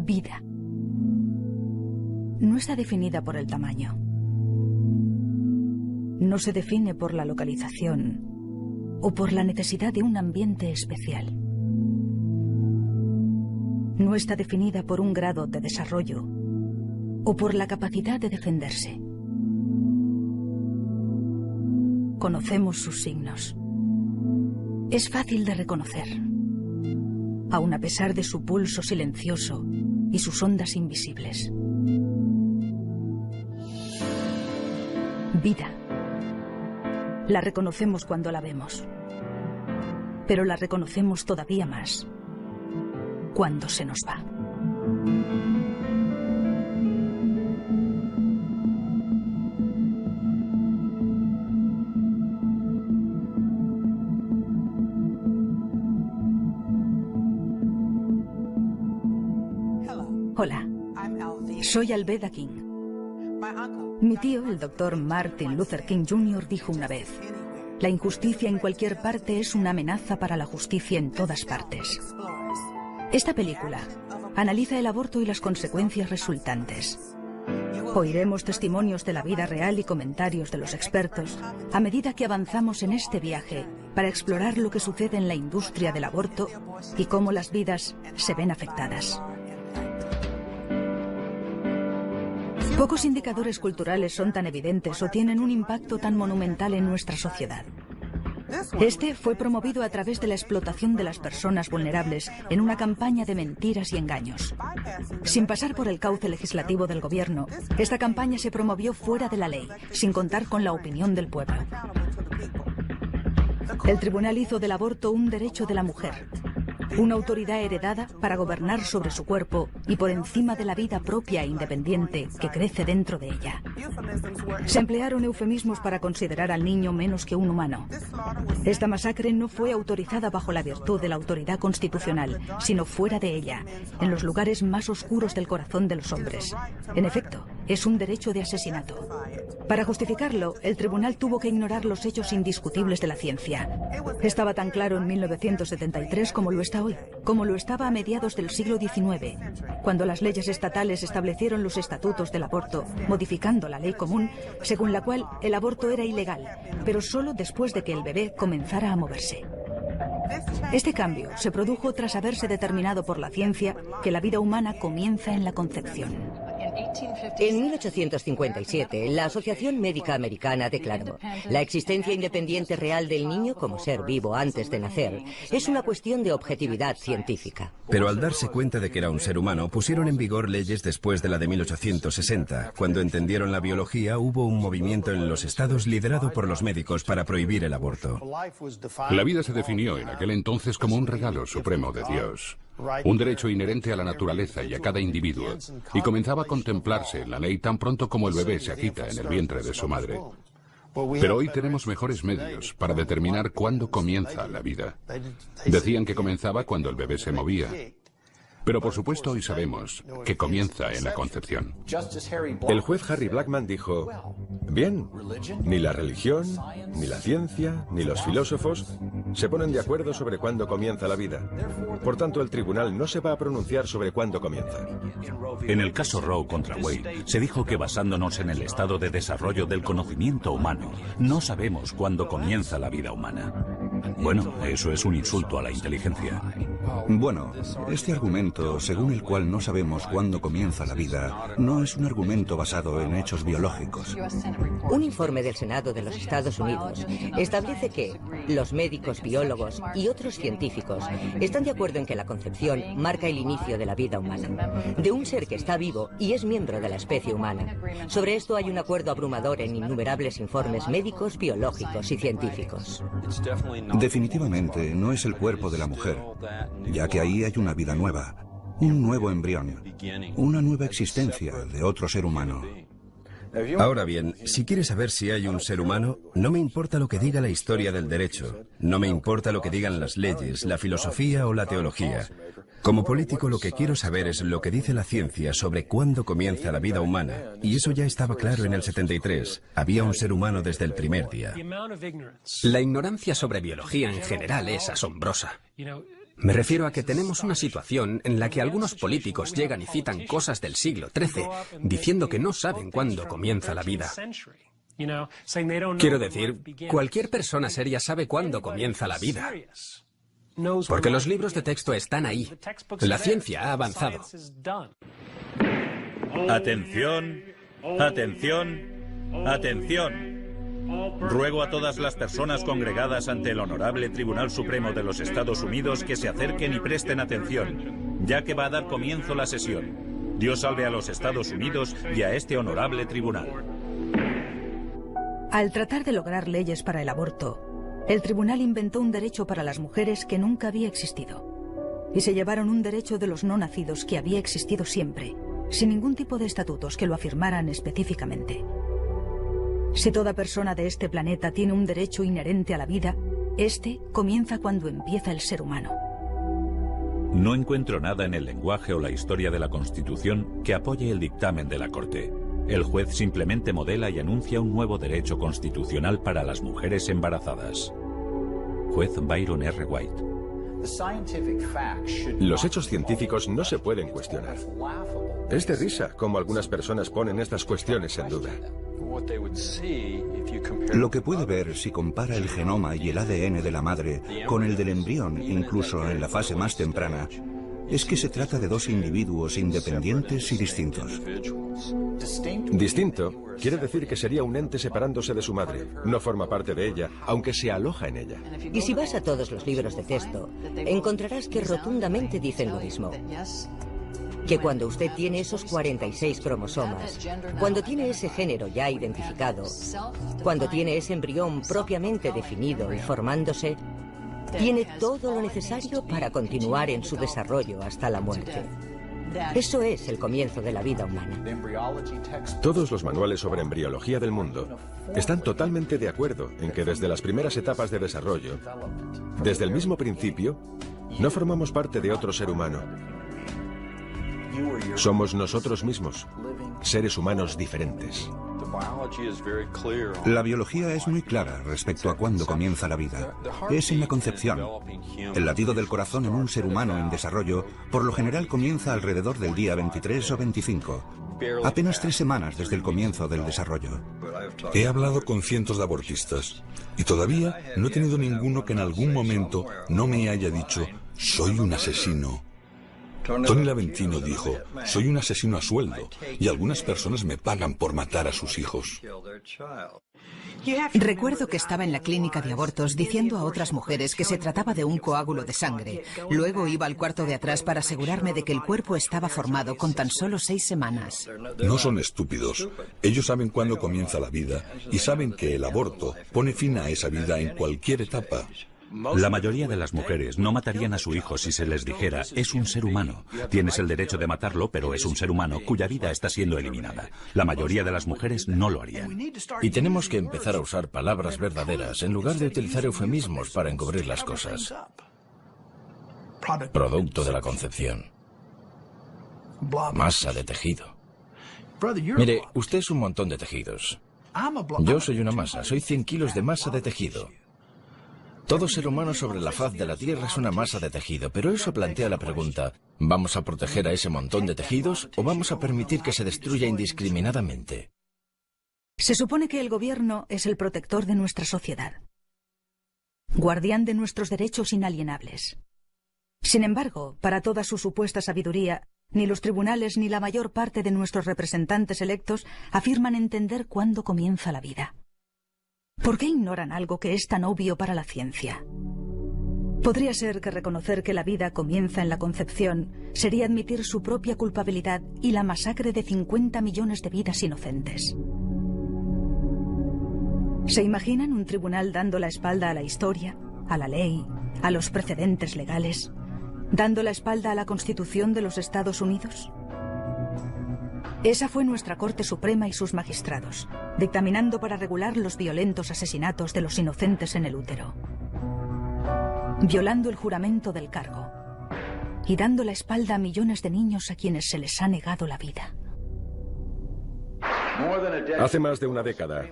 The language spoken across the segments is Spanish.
Vida. No está definida por el tamaño. No se define por la localización o por la necesidad de un ambiente especial. No está definida por un grado de desarrollo o por la capacidad de defenderse. Conocemos sus signos. Es fácil de reconocer, aun a pesar de su pulso silencioso y sus ondas invisibles. Vida. La reconocemos cuando la vemos, pero la reconocemos todavía más cuando se nos va. Hola, soy Alveda King. Mi tío, el Dr. Martin Luther King Jr., dijo una vez: la injusticia en cualquier parte es una amenaza para la justicia en todas partes. Esta película analiza el aborto y las consecuencias resultantes. Oiremos testimonios de la vida real y comentarios de los expertos a medida que avanzamos en este viaje para explorar lo que sucede en la industria del aborto y cómo las vidas se ven afectadas. Pocos indicadores culturales son tan evidentes o tienen un impacto tan monumental en nuestra sociedad. Este fue promovido a través de la explotación de las personas vulnerables en una campaña de mentiras y engaños. Sin pasar por el cauce legislativo del gobierno, esta campaña se promovió fuera de la ley, sin contar con la opinión del pueblo. El tribunal hizo del aborto un derecho de la mujer, una autoridad heredada para gobernar sobre su cuerpo y por encima de la vida propia e independiente que crece dentro de ella. Se emplearon eufemismos para considerar al niño menos que un humano. Esta masacre no fue autorizada bajo la virtud de la autoridad constitucional, sino fuera de ella, en los lugares más oscuros del corazón de los hombres. En efecto, es un derecho de asesinato. Para justificarlo, el tribunal tuvo que ignorar los hechos indiscutibles de la ciencia. Estaba tan claro en 1973 como lo está hoy, como lo estaba a mediados del siglo XIX, cuando las leyes estatales establecieron los estatutos del aborto, modificando la ley común, según la cual el aborto era ilegal, pero solo después de que el bebé comenzara a moverse. Este cambio se produjo tras haberse determinado por la ciencia que la vida humana comienza en la concepción. En 1857, la Asociación Médica Americana declaró: la existencia independiente real del niño como ser vivo antes de nacer es una cuestión de objetividad científica. Pero al darse cuenta de que era un ser humano, pusieron en vigor leyes después de la de 1860. Cuando entendieron la biología, hubo un movimiento en los estados liderado por los médicos para prohibir el aborto. La vida se definió en aquel entonces como un regalo supremo de Dios, un derecho inherente a la naturaleza y a cada individuo, y comenzaba a contemplarse en la ley tan pronto como el bebé se agita en el vientre de su madre. Pero hoy tenemos mejores medios para determinar cuándo comienza la vida. Decían que comenzaba cuando el bebé se movía. Pero por supuesto hoy sabemos que comienza en la concepción. El juez Harry Blackman dijo: bien, ni la religión, ni la ciencia, ni los filósofos se ponen de acuerdo sobre cuándo comienza la vida. Por tanto, el tribunal no se va a pronunciar sobre cuándo comienza. En el caso Roe contra Wade, se dijo que basándonos en el estado de desarrollo del conocimiento humano, no sabemos cuándo comienza la vida humana. Bueno, eso es un insulto a la inteligencia. Bueno, este argumento, según el cual no sabemos cuándo comienza la vida, no es un argumento basado en hechos biológicos. Un informe del Senado de los Estados Unidos establece que los médicos, biólogos y otros científicos están de acuerdo en que la concepción marca el inicio de la vida humana, de un ser que está vivo y es miembro de la especie humana. Sobre esto hay un acuerdo abrumador en innumerables informes médicos, biológicos y científicos. Definitivamente no es el cuerpo de la mujer, ya que ahí hay una vida nueva, un nuevo embrión, una nueva existencia de otro ser humano. Ahora bien, si quieres saber si hay un ser humano, no me importa lo que diga la historia del derecho, no me importa lo que digan las leyes, la filosofía o la teología. Como político lo que quiero saber es lo que dice la ciencia sobre cuándo comienza la vida humana, y eso ya estaba claro en el 73. Había un ser humano desde el primer día. La ignorancia sobre biología en general es asombrosa. Me refiero a que tenemos una situación en la que algunos políticos llegan y citan cosas del siglo XIII, diciendo que no saben cuándo comienza la vida. Quiero decir, cualquier persona seria sabe cuándo comienza la vida. Porque los libros de texto están ahí. La ciencia ha avanzado. Atención, atención, atención. Ruego a todas las personas congregadas ante el Honorable Tribunal Supremo de los Estados Unidos que se acerquen y presten atención, ya que va a dar comienzo la sesión. Dios salve a los Estados Unidos y a este honorable tribunal. Al tratar de lograr leyes para el aborto, el tribunal inventó un derecho para las mujeres que nunca había existido. Y se llevaron un derecho de los no nacidos que había existido siempre, sin ningún tipo de estatutos que lo afirmaran específicamente. Si toda persona de este planeta tiene un derecho inherente a la vida, este comienza cuando empieza el ser humano. No encuentro nada en el lenguaje o la historia de la Constitución que apoye el dictamen de la Corte. El juez simplemente modela y anuncia un nuevo derecho constitucional para las mujeres embarazadas. Juez Byron R. White. Los hechos científicos no se pueden cuestionar. Es de risa cómo algunas personas ponen estas cuestiones en duda. Lo que puede ver si compara el genoma y el ADN de la madre con el del embrión, incluso en la fase más temprana, es que se trata de dos individuos independientes y distintos. Distinto quiere decir que sería un ente separándose de su madre. No forma parte de ella, aunque se aloja en ella. Y si vas a todos los libros de texto, encontrarás que rotundamente dicen lo mismo. Que cuando usted tiene esos 46 cromosomas, cuando tiene ese género ya identificado, cuando tiene ese embrión propiamente definido y formándose, tiene todo lo necesario para continuar en su desarrollo hasta la muerte. Eso es el comienzo de la vida humana. Todos los manuales sobre embriología del mundo están totalmente de acuerdo en que desde las primeras etapas de desarrollo, desde el mismo principio, no formamos parte de otro ser humano. Somos nosotros mismos, seres humanos diferentes. La biología es muy clara respecto a cuándo comienza la vida. Es en la concepción. El latido del corazón en un ser humano en desarrollo por lo general comienza alrededor del día 23 o 25, apenas 3 semanas desde el comienzo del desarrollo. He hablado con cientos de abortistas y todavía no he tenido ninguno que en algún momento no me haya dicho «soy un asesino». Tony Laventino dijo, soy un asesino a sueldo y algunas personas me pagan por matar a sus hijos. Recuerdo que estaba en la clínica de abortos diciendo a otras mujeres que se trataba de un coágulo de sangre. Luego iba al cuarto de atrás para asegurarme de que el cuerpo estaba formado con tan solo 6 semanas. No son estúpidos. Ellos saben cuándo comienza la vida y saben que el aborto pone fin a esa vida en cualquier etapa. La mayoría de las mujeres no matarían a su hijo si se les dijera, es un ser humano. Tienes el derecho de matarlo, pero es un ser humano cuya vida está siendo eliminada. La mayoría de las mujeres no lo harían. Y tenemos que empezar a usar palabras verdaderas en lugar de utilizar eufemismos para encubrir las cosas. Producto de la concepción. Masa de tejido. Mire, usted es un montón de tejidos. Yo soy una masa, soy 100 kilos de masa de tejido. Todo ser humano sobre la faz de la Tierra es una masa de tejido, pero eso plantea la pregunta, ¿vamos a proteger a ese montón de tejidos o vamos a permitir que se destruya indiscriminadamente? Se supone que el gobierno es el protector de nuestra sociedad, guardián de nuestros derechos inalienables. Sin embargo, para toda su supuesta sabiduría, ni los tribunales ni la mayor parte de nuestros representantes electos afirman entender cuándo comienza la vida. ¿Por qué ignoran algo que es tan obvio para la ciencia? Podría ser que reconocer que la vida comienza en la concepción sería admitir su propia culpabilidad y la masacre de 50 millones de vidas inocentes. ¿Se imaginan un tribunal dando la espalda a la historia, a la ley, a los precedentes legales, dando la espalda a la Constitución de los Estados Unidos? Esa fue nuestra Corte Suprema y sus magistrados, dictaminando para regular los violentos asesinatos de los inocentes en el útero, violando el juramento del cargo y dando la espalda a millones de niños a quienes se les ha negado la vida. Hace más de una década,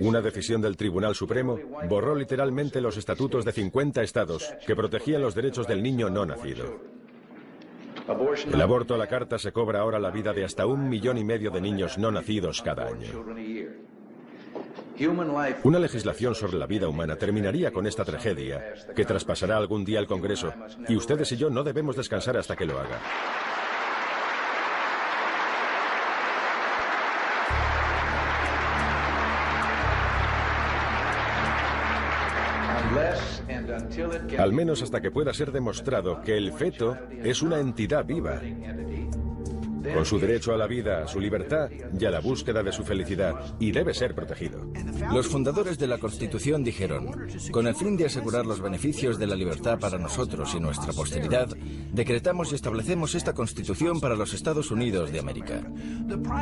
una decisión del Tribunal Supremo borró literalmente los estatutos de 50 estados que protegían los derechos del niño no nacido. El aborto a la carta se cobra ahora la vida de hasta 1,5 millones de niños no nacidos cada año. Una legislación sobre la vida humana terminaría con esta tragedia, que traspasará algún día el Congreso, y ustedes y yo no debemos descansar hasta que lo haga. Al menos hasta que pueda ser demostrado que el feto es una entidad viva, con su derecho a la vida, a su libertad y a la búsqueda de su felicidad, y debe ser protegido. Los fundadores de la Constitución dijeron, con el fin de asegurar los beneficios de la libertad para nosotros y nuestra posteridad, decretamos y establecemos esta Constitución para los Estados Unidos de América.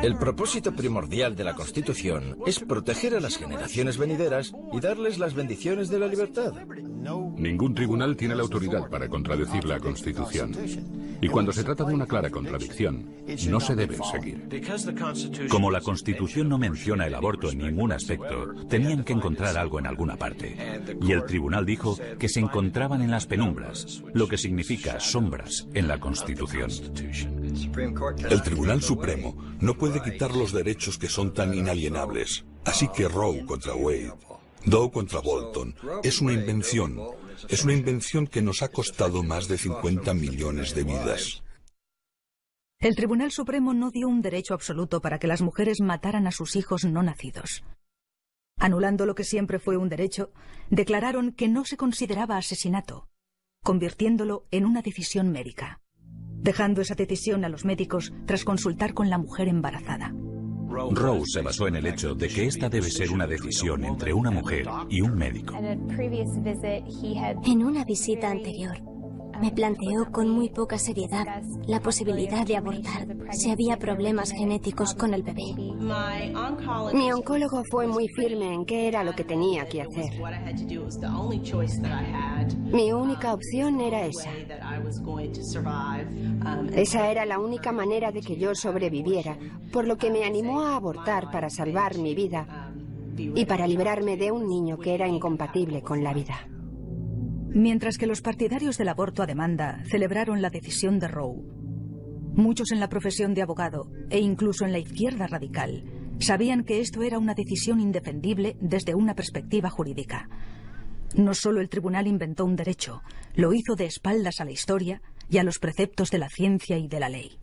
El propósito primordial de la Constitución es proteger a las generaciones venideras y darles las bendiciones de la libertad. Ningún tribunal tiene la autoridad para contradecir la Constitución. Y cuando se trata de una clara contradicción, no se debe seguir. Como la Constitución no menciona el aborto en ningún aspecto, tenían que encontrar algo en alguna parte. Y el tribunal dijo que se encontraban en las penumbras, lo que significa sombras en la Constitución. El Tribunal Supremo no puede quitar los derechos que son tan inalienables. Así que Roe contra Wade, Doe contra Bolton, es una invención. Es una invención que nos ha costado más de 50 millones de vidas. El Tribunal Supremo no dio un derecho absoluto para que las mujeres mataran a sus hijos no nacidos. Anulando lo que siempre fue un derecho, declararon que no se consideraba asesinato, convirtiéndolo en una decisión médica, dejando esa decisión a los médicos tras consultar con la mujer embarazada. Roe se basó en el hecho de que esta debe ser una decisión entre una mujer y un médico. En una visita anterior, me planteó con muy poca seriedad la posibilidad de abortar si había problemas genéticos con el bebé. Mi oncólogo fue muy firme en qué era lo que tenía que hacer. Mi única opción era esa. Esa era la única manera de que yo sobreviviera, por lo que me animó a abortar para salvar mi vida y para librarme de un niño que era incompatible con la vida. Mientras que los partidarios del aborto a demanda celebraron la decisión de Roe, muchos en la profesión de abogado e incluso en la izquierda radical sabían que esto era una decisión indefendible desde una perspectiva jurídica. No solo el tribunal inventó un derecho, lo hizo de espaldas a la historia y a los preceptos de la ciencia y de la ley.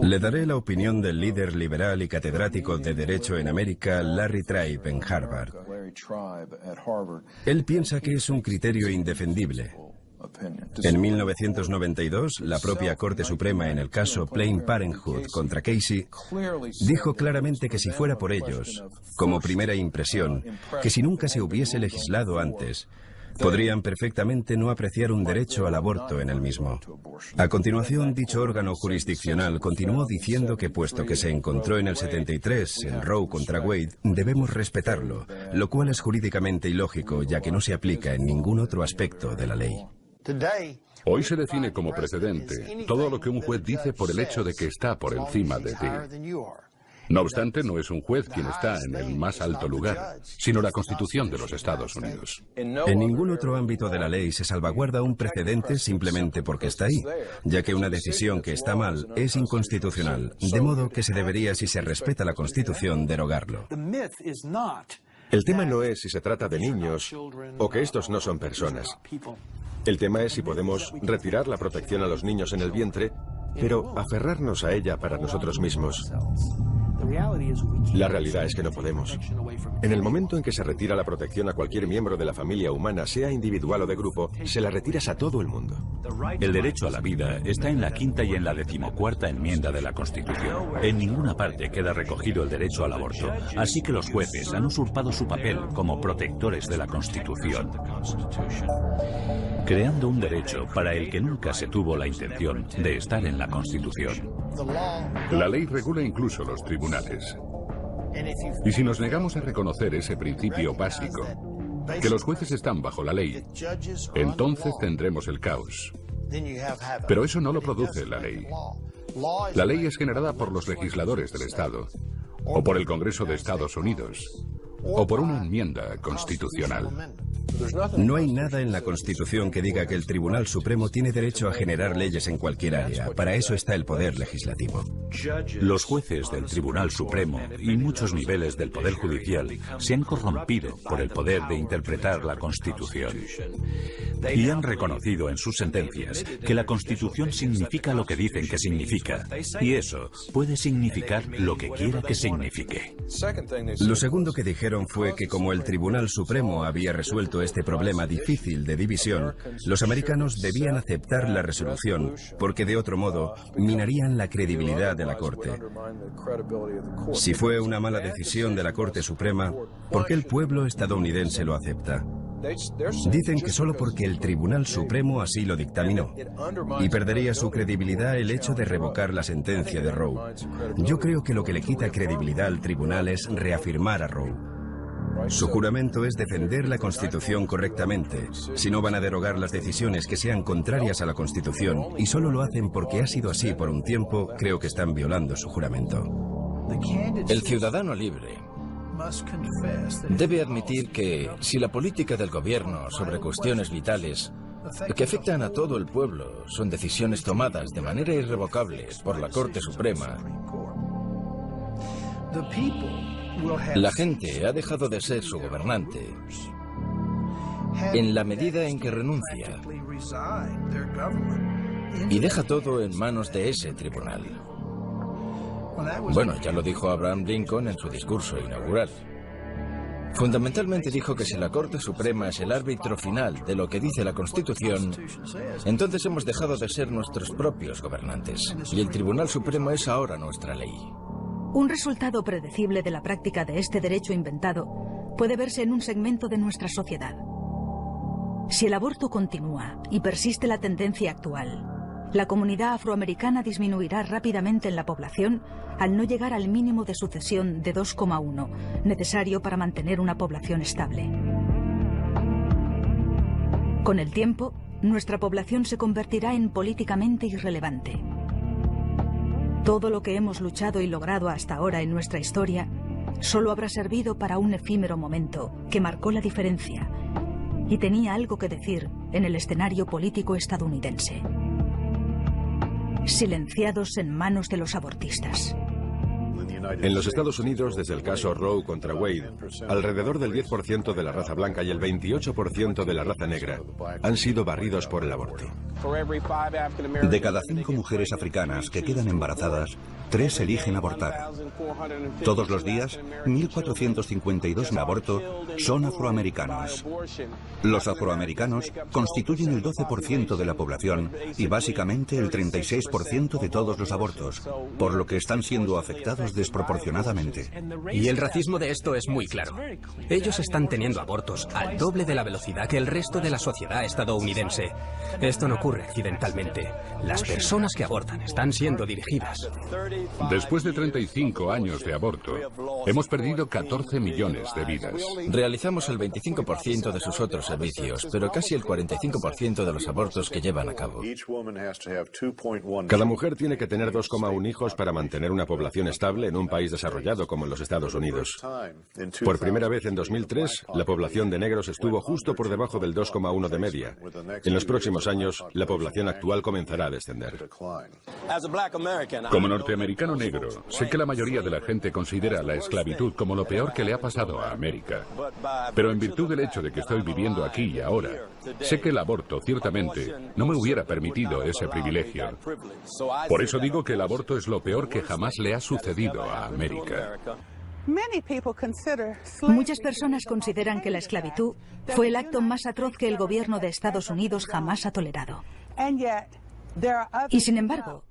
Le daré la opinión del líder liberal y catedrático de Derecho en América, Larry Tribe, en Harvard. Él piensa que es un criterio indefendible. En 1992, la propia Corte Suprema en el caso Planned Parenthood contra Casey dijo claramente que si fuera por ellos, como primera impresión, que si nunca se hubiese legislado antes, podrían perfectamente no apreciar un derecho al aborto en el mismo. A continuación, dicho órgano jurisdiccional continuó diciendo que puesto que se encontró en el 73 en Roe contra Wade, debemos respetarlo, lo cual es jurídicamente ilógico ya que no se aplica en ningún otro aspecto de la ley. Hoy se define como precedente todo lo que un juez dice por el hecho de que está por encima de ti. No obstante, no es un juez quien está en el más alto lugar, sino la Constitución de los Estados Unidos. En ningún otro ámbito de la ley se salvaguarda un precedente simplemente porque está ahí, ya que una decisión que está mal es inconstitucional, de modo que se debería, si se respeta la Constitución, derogarlo. El tema no es si se trata de niños o que estos no son personas. El tema es si podemos retirar la protección a los niños en el vientre, pero aferrarnos a ella para nosotros mismos. La realidad es que no podemos. En el momento en que se retira la protección a cualquier miembro de la familia humana, sea individual o de grupo, se la retiras a todo el mundo. El derecho a la vida está en la 5ª y en la 14ª enmienda de la Constitución. En ninguna parte queda recogido el derecho al aborto, así que los jueces han usurpado su papel como protectores de la Constitución, creando un derecho para el que nunca se tuvo la intención de estar en la Constitución. La ley regula incluso los tribunales. Y si nos negamos a reconocer ese principio básico, que los jueces están bajo la ley, entonces tendremos el caos. Pero eso no lo produce la ley. La ley es generada por los legisladores del Estado, o por el Congreso de Estados Unidos, o por una enmienda constitucional. No hay nada en la Constitución que diga que el Tribunal Supremo tiene derecho a generar leyes en cualquier área. Para eso está el poder legislativo. Los jueces del Tribunal Supremo y muchos niveles del Poder Judicial se han corrompido por el poder de interpretar la Constitución. Y han reconocido en sus sentencias que la Constitución significa lo que dicen que significa. Y eso puede significar lo que quiera que signifique. Lo segundo que dijeron fue que como el Tribunal Supremo había resuelto este problema difícil de división, los americanos debían aceptar la resolución, porque de otro modo minarían la credibilidad de la Corte. Si fue una mala decisión de la Corte Suprema, ¿por qué el pueblo estadounidense lo acepta? Dicen que solo porque el Tribunal Supremo así lo dictaminó, y perdería su credibilidad el hecho de revocar la sentencia de Roe. Yo creo que lo que le quita credibilidad al tribunal es reafirmar a Roe. Su juramento es defender la Constitución correctamente. Si no van a derogar las decisiones que sean contrarias a la Constitución, y solo lo hacen porque ha sido así por un tiempo, creo que están violando su juramento. El ciudadano libre debe admitir que si la política del gobierno sobre cuestiones vitales que afectan a todo el pueblo son decisiones tomadas de manera irrevocable por la Corte Suprema, la gente ha dejado de ser su gobernante en la medida en que renuncia y deja todo en manos de ese tribunal. Bueno, ya lo dijo Abraham Lincoln en su discurso inaugural. Fundamentalmente dijo que si la Corte Suprema es el árbitro final de lo que dice la Constitución, entonces hemos dejado de ser nuestros propios gobernantes. Y el Tribunal Supremo es ahora nuestra ley. Un resultado predecible de la práctica de este derecho inventado puede verse en un segmento de nuestra sociedad. Si el aborto continúa y persiste la tendencia actual, la comunidad afroamericana disminuirá rápidamente en la población al no llegar al mínimo de sucesión de 2,1, necesario para mantener una población estable. Con el tiempo, nuestra población se convertirá en políticamente irrelevante. Todo lo que hemos luchado y logrado hasta ahora en nuestra historia solo habrá servido para un efímero momento que marcó la diferencia y tenía algo que decir en el escenario político estadounidense. Silenciados en manos de los abortistas. En los Estados Unidos, desde el caso Roe contra Wade, alrededor del 10% de la raza blanca y el 28% de la raza negra han sido barridos por el aborto. De cada 5 mujeres africanas que quedan embarazadas, 3 eligen abortar. Todos los días, 1.452 en aborto son afroamericanos. Los afroamericanos constituyen el 12% de la población y básicamente el 36% de todos los abortos, por lo que están siendo afectados desproporcionadamente. Y el racismo de esto es muy claro. Ellos están teniendo abortos al doble de la velocidad que el resto de la sociedad estadounidense. Esto no ocurre accidentalmente. Las personas que abortan están siendo dirigidas. Después de 35 años de aborto, hemos perdido 14 millones de vidas. Realizamos el 25% de sus otros servicios, pero casi el 45% de los abortos que llevan a cabo. Cada mujer tiene que tener 2,1 hijos para mantener una población estable en un país desarrollado como en los Estados Unidos. Por primera vez en 2003, la población de negros estuvo justo por debajo del 2,1 de media. En los próximos años, la población actual comenzará a descender. Como norteamericano negro, sé que la mayoría de la gente considera la esclavitud como lo peor que le ha pasado a América. Pero en virtud del hecho de que estoy viviendo aquí y ahora, sé que el aborto, ciertamente, no me hubiera permitido ese privilegio. Por eso digo que el aborto es lo peor que jamás le ha sucedido a América. Muchas personas consideran que la esclavitud fue el acto más atroz que el gobierno de Estados Unidos jamás ha tolerado. Y sin embargo,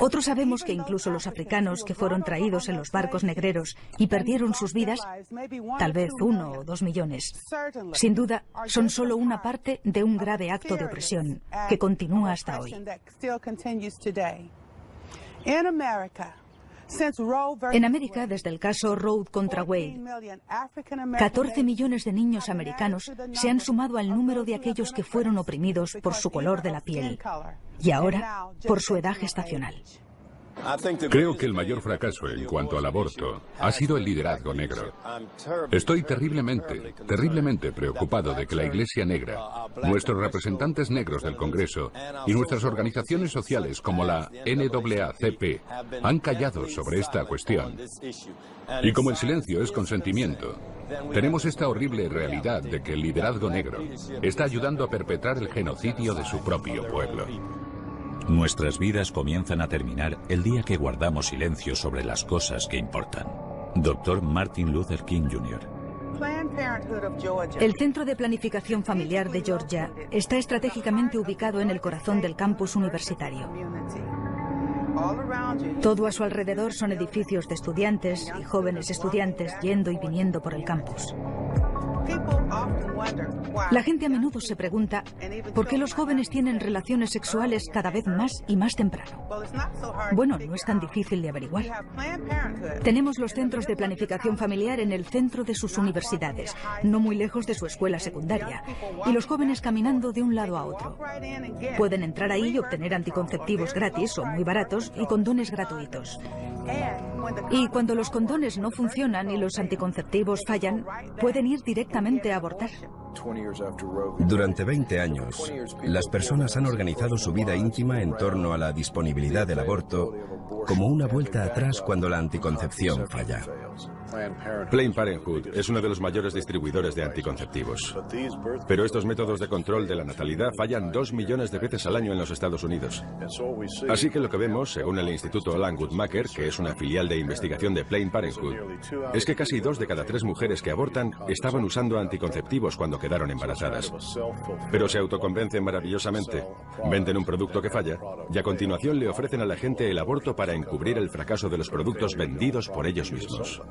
otros sabemos que incluso los africanos que fueron traídos en los barcos negreros y perdieron sus vidas, tal vez 1 o 2 millones, sin duda son solo una parte de un grave acto de opresión que continúa hasta hoy. En América, desde el caso Roe contra Wade, 14 millones de niños americanos se han sumado al número de aquellos que fueron oprimidos por su color de la piel y ahora por su edad gestacional. Creo que el mayor fracaso en cuanto al aborto ha sido el liderazgo negro. Estoy terriblemente preocupado de que la Iglesia Negra, nuestros representantes negros del Congreso y nuestras organizaciones sociales como la NAACP han callado sobre esta cuestión. Y como el silencio es consentimiento, tenemos esta horrible realidad de que el liderazgo negro está ayudando a perpetrar el genocidio de su propio pueblo. Nuestras vidas comienzan a terminar el día que guardamos silencio sobre las cosas que importan. Dr. Martin Luther King Jr. El Centro de Planificación Familiar de Georgia está estratégicamente ubicado en el corazón del campus universitario. Todo a su alrededor son edificios de estudiantes y jóvenes estudiantes yendo y viniendo por el campus. La gente a menudo se pregunta por qué los jóvenes tienen relaciones sexuales cada vez más y más temprano. Bueno, no es tan difícil de averiguar. Tenemos los centros de planificación familiar en el centro de sus universidades, no muy lejos de su escuela secundaria, y los jóvenes caminando de un lado a otro. Pueden entrar ahí y obtener anticonceptivos gratis o muy baratos y condones gratuitos. Y cuando los condones no funcionan y los anticonceptivos fallan, pueden ir directamente a abortar. Durante 20 años, las personas han organizado su vida íntima en torno a la disponibilidad del aborto como una vuelta atrás cuando la anticoncepción falla. Planned Parenthood es uno de los mayores distribuidores de anticonceptivos. Pero estos métodos de control de la natalidad fallan 2 millones de veces al año en los Estados Unidos. Así que lo que vemos, según el Instituto Alan Guttmacher, que es una filial de investigación de Planned Parenthood, es que casi 2 de cada 3 mujeres que abortan estaban usando anticonceptivos cuando quedaron embarazadas. Pero se autoconvencen maravillosamente, venden un producto que falla y a continuación le ofrecen a la gente el aborto para encubrir el fracaso de los productos vendidos por ellos mismos.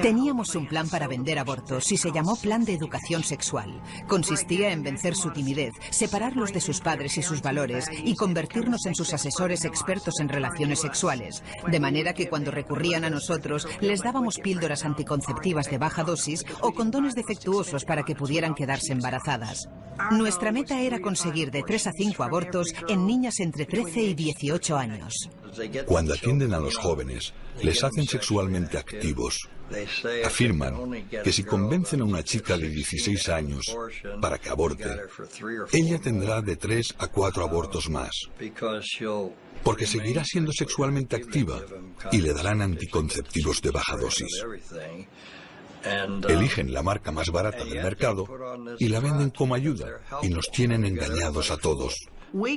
Teníamos un plan para vender abortos y se llamó Plan de Educación Sexual. Consistía en vencer su timidez, separarlos de sus padres y sus valores y convertirnos en sus asesores expertos en relaciones sexuales. De manera que cuando recurrían a nosotros, les dábamos píldoras anticonceptivas de baja dosis o condones defectuosos para que pudieran quedarse embarazadas. Nuestra meta era conseguir de 3 a 5 abortos en niñas entre 13 y 18 años. Cuando atienden a los jóvenes, les hacen sexualmente activos. Afirman que si convencen a una chica de 16 años para que aborte, ella tendrá de 3 a 4 abortos más, porque seguirá siendo sexualmente activa y le darán anticonceptivos de baja dosis. Eligen la marca más barata del mercado y la venden como ayuda y nos tienen engañados a todos.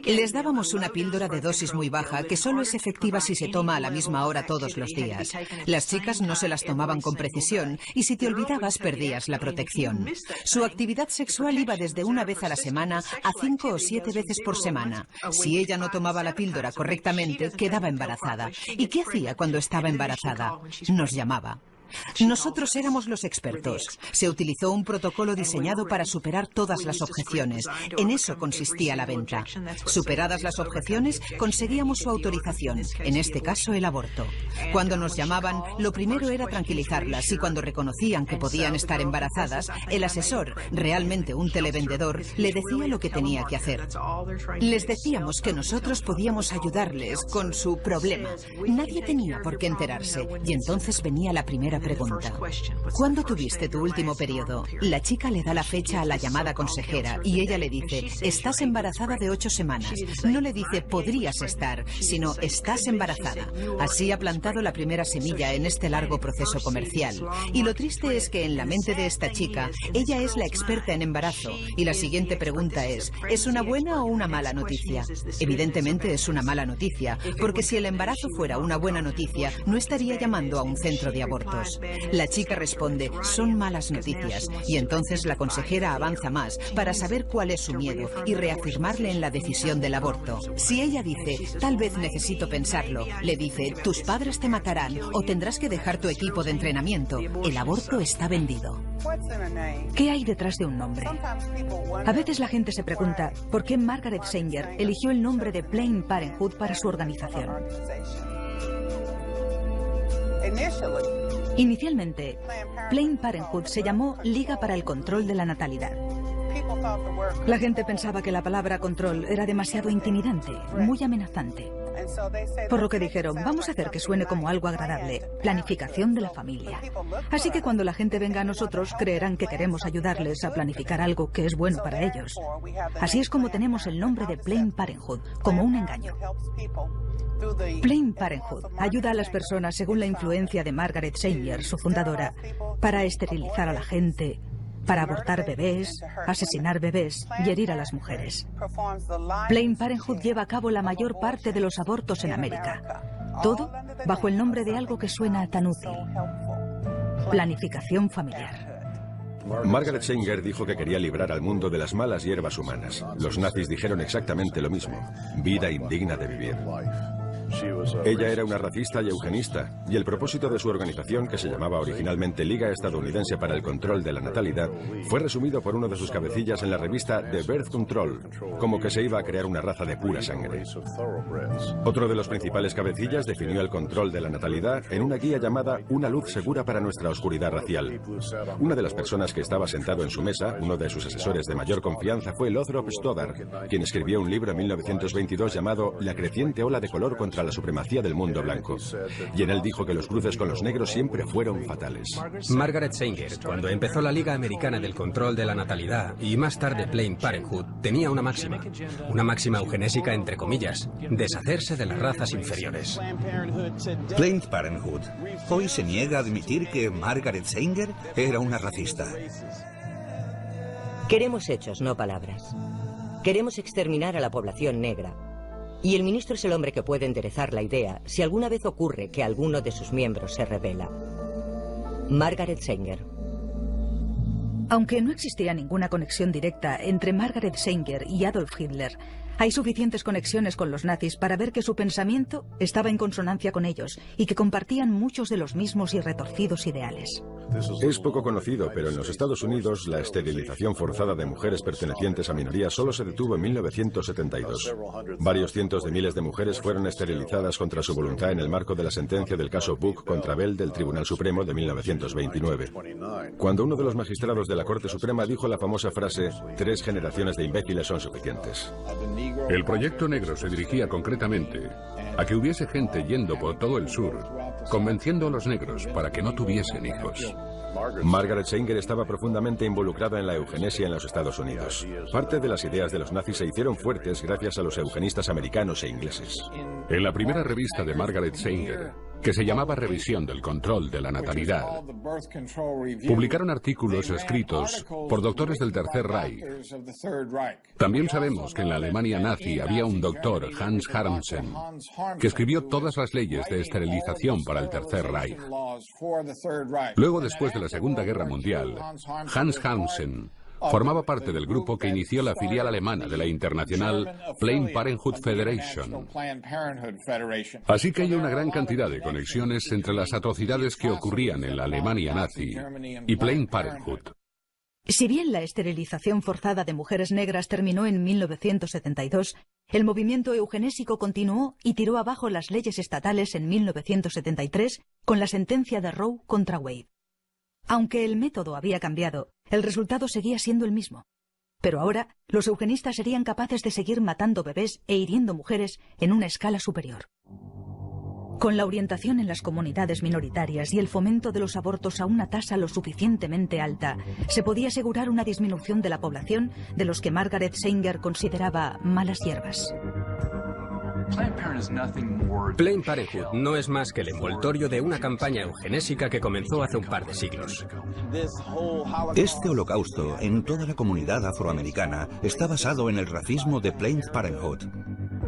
Les dábamos una píldora de dosis muy baja que solo es efectiva si se toma a la misma hora todos los días. Las chicas no se las tomaban con precisión y si te olvidabas perdías la protección. Su actividad sexual iba desde una vez a la semana a 5 o 7 veces por semana. Si ella no tomaba la píldora correctamente, quedaba embarazada. ¿Y qué hacía cuando estaba embarazada? Nos llamaba. Nosotros éramos los expertos. Se utilizó un protocolo diseñado para superar todas las objeciones. En eso consistía la venta. Superadas las objeciones, conseguíamos su autorización, en este caso el aborto. Cuando nos llamaban, lo primero era tranquilizarlas y cuando reconocían que podían estar embarazadas, el asesor, realmente un televendedor, le decía lo que tenía que hacer. Les decíamos que nosotros podíamos ayudarles con su problema. Nadie tenía por qué enterarse y entonces venía la primera pregunta. ¿Cuándo tuviste tu último periodo? La chica le da la fecha a la llamada consejera y ella le dice, estás embarazada de 8 semanas. No le dice, podrías estar, sino estás embarazada. Así ha plantado la primera semilla en este largo proceso comercial. Y lo triste es que en la mente de esta chica, ella es la experta en embarazo. Y la siguiente pregunta ¿es una buena o una mala noticia? Evidentemente es una mala noticia, porque si el embarazo fuera una buena noticia, no estaría llamando a un centro de abortos. La chica responde, son malas noticias, y entonces la consejera avanza más para saber cuál es su miedo y reafirmarle en la decisión del aborto. Si ella dice, tal vez necesito pensarlo, le dice, tus padres te matarán o tendrás que dejar tu equipo de entrenamiento. El aborto está vendido. ¿Qué hay detrás de un nombre? A veces la gente se pregunta, ¿por qué Margaret Sanger eligió el nombre de Planned Parenthood para su organización? Inicialmente, Planned Parenthood se llamó Liga para el Control de la Natalidad. La gente pensaba que la palabra control era demasiado intimidante, muy amenazante. Por lo que dijeron, vamos a hacer que suene como algo agradable, planificación de la familia. Así que cuando la gente venga a nosotros, creerán que queremos ayudarles a planificar algo que es bueno para ellos. Así es como tenemos el nombre de Planned Parenthood, como un engaño. Planned Parenthood ayuda a las personas según la influencia de Margaret Sanger, su fundadora, para esterilizar a la gente, para abortar bebés, asesinar bebés y herir a las mujeres. Planned Parenthood lleva a cabo la mayor parte de los abortos en América. Todo bajo el nombre de algo que suena tan útil: planificación familiar. Margaret Sanger dijo que quería librar al mundo de las malas hierbas humanas. Los nazis dijeron exactamente lo mismo: vida indigna de vivir. Ella era una racista y eugenista, y el propósito de su organización, que se llamaba originalmente Liga Estadounidense para el Control de la Natalidad, fue resumido por uno de sus cabecillas en la revista The Birth Control, como que se iba a crear una raza de pura sangre. Otro de los principales cabecillas definió el control de la natalidad en una guía llamada Una luz segura para nuestra oscuridad racial. Una de las personas que estaba sentado en su mesa, uno de sus asesores de mayor confianza, fue Lothrop Stoddard, quien escribió un libro en 1922 llamado La creciente ola de color contra la supremacía del mundo blanco. Y en él dijo que los cruces con los negros siempre fueron fatales. Margaret Sanger, cuando empezó la Liga Americana del Control de la Natalidad y más tarde Planned Parenthood, tenía una máxima eugenésica entre comillas: deshacerse de las razas inferiores. Planned Parenthood hoy se niega a admitir que Margaret Sanger era una racista. Queremos hechos, no palabras. Queremos exterminar a la población negra. Y el ministro es el hombre que puede enderezar la idea si alguna vez ocurre que alguno de sus miembros se rebela. Margaret Sanger. Aunque no existía ninguna conexión directa entre Margaret Sanger y Adolf Hitler, hay suficientes conexiones con los nazis para ver que su pensamiento estaba en consonancia con ellos y que compartían muchos de los mismos y retorcidos ideales. Es poco conocido, pero en los Estados Unidos la esterilización forzada de mujeres pertenecientes a minorías solo se detuvo en 1972. Varios cientos de miles de mujeres fueron esterilizadas contra su voluntad en el marco de la sentencia del caso Buck contra Bell del Tribunal Supremo de 1929. Cuando uno de los magistrados de la Corte Suprema dijo la famosa frase: 3 generaciones de imbéciles son suficientes. El proyecto negro se dirigía concretamente a que hubiese gente yendo por todo el sur, convenciendo a los negros para que no tuviesen hijos. Margaret Sanger estaba profundamente involucrada en la eugenesia en los Estados Unidos. Parte de las ideas de los nazis se hicieron fuertes gracias a los eugenistas americanos e ingleses. En la primera revista de Margaret Sanger, que se llamaba Revisión del Control de la Natalidad, publicaron artículos escritos por doctores del Tercer Reich. También sabemos que en la Alemania nazi había un doctor, Hans Harmsen, que escribió todas las leyes de esterilización para el Tercer Reich. Luego, después de la Segunda Guerra Mundial, Hans Harmsen formaba parte del grupo que inició la filial alemana de la internacional Planned Parenthood Federation. Así que hay una gran cantidad de conexiones entre las atrocidades que ocurrían en la Alemania nazi y Planned Parenthood. Si bien la esterilización forzada de mujeres negras terminó en 1972, el movimiento eugenésico continuó y tiró abajo las leyes estatales en 1973 con la sentencia de Roe contra Wade. Aunque el método había cambiado, el resultado seguía siendo el mismo. Pero ahora, los eugenistas serían capaces de seguir matando bebés e hiriendo mujeres en una escala superior. Con la orientación en las comunidades minoritarias y el fomento de los abortos a una tasa lo suficientemente alta, se podía asegurar una disminución de la población de los que Margaret Sanger consideraba malas hierbas. Planned Parenthood no es más que el envoltorio de una campaña eugenésica que comenzó hace un par de siglos. Este holocausto en toda la comunidad afroamericana está basado en el racismo de Planned Parenthood.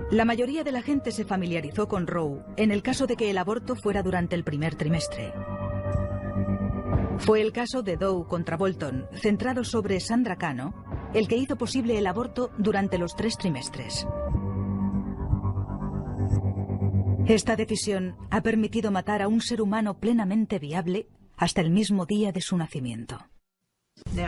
La mayoría de la gente se familiarizó con Roe en el caso de que el aborto fuera durante el primer trimestre. Fue el caso de Doe contra Bolton, centrado sobre Sandra Cano, el que hizo posible el aborto durante los 3 trimestres. Esta decisión ha permitido matar a un ser humano plenamente viable hasta el mismo día de su nacimiento.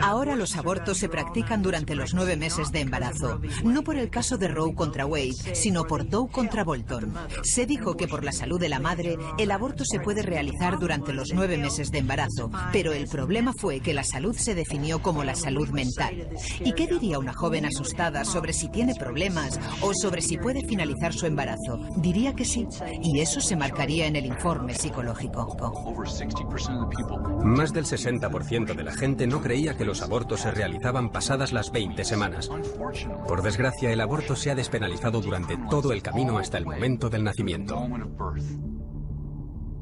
Ahora los abortos se practican durante los 9 meses de embarazo, no por el caso de Roe contra Wade, sino por Doe contra Bolton. Se dijo que por la salud de la madre, el aborto se puede realizar durante los 9 meses de embarazo, pero el problema fue que la salud se definió como la salud mental. ¿Y qué diría una joven asustada sobre si tiene problemas o sobre si puede finalizar su embarazo? Diría que sí, y eso se marcaría en el informe psicológico. Más del 60% de la gente no creía que los abortos se realizaban pasadas las 20 semanas. Por desgracia, el aborto se ha despenalizado durante todo el camino hasta el momento del nacimiento.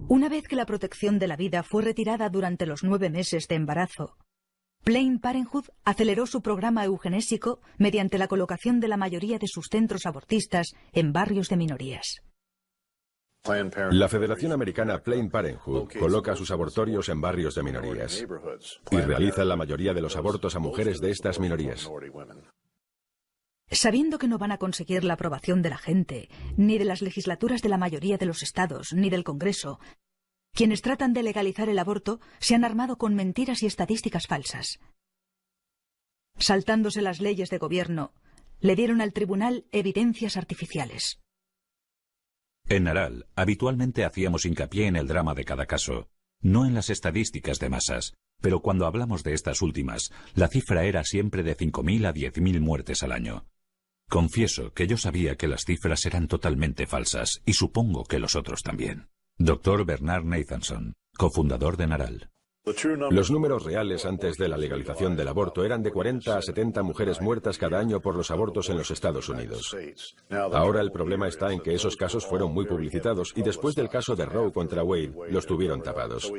Una vez que la protección de la vida fue retirada durante los 9 meses de embarazo, Planned Parenthood aceleró su programa eugenésico mediante la colocación de la mayoría de sus centros abortistas en barrios de minorías. La Federación Americana Planned Parenthood coloca sus abortorios en barrios de minorías y realiza la mayoría de los abortos a mujeres de estas minorías. Sabiendo que no van a conseguir la aprobación de la gente, ni de las legislaturas de la mayoría de los estados, ni del Congreso, quienes tratan de legalizar el aborto se han armado con mentiras y estadísticas falsas. Saltándose las leyes de gobierno, le dieron al tribunal evidencias artificiales. En Naral, habitualmente hacíamos hincapié en el drama de cada caso, no en las estadísticas de masas, pero cuando hablamos de estas últimas, la cifra era siempre de 5.000 a 10.000 muertes al año. Confieso que yo sabía que las cifras eran totalmente falsas, y supongo que los otros también. Dr. Bernard Nathanson, cofundador de Naral. Los números reales antes de la legalización del aborto eran de 40 a 70 mujeres muertas cada año por los abortos en los Estados Unidos. Ahora el problema está en que esos casos fueron muy publicitados y después del caso de Roe contra Wade los tuvieron tapados.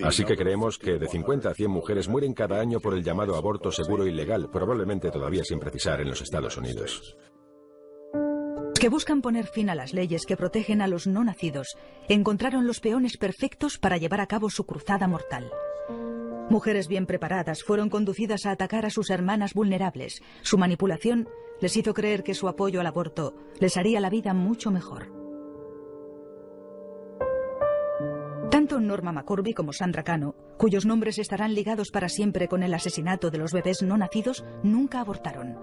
Así que creemos que de 50 a 100 mujeres mueren cada año por el llamado aborto seguro y legal, probablemente todavía sin precisar, en los Estados Unidos. Que buscan poner fin a las leyes que protegen a los no nacidos, encontraron los peones perfectos para llevar a cabo su cruzada mortal. Mujeres bien preparadas fueron conducidas a atacar a sus hermanas vulnerables. Su manipulación les hizo creer que su apoyo al aborto les haría la vida mucho mejor. Tanto Norma McCorvey como Sandra Cano, cuyos nombres estarán ligados para siempre con el asesinato de los bebés no nacidos, nunca abortaron.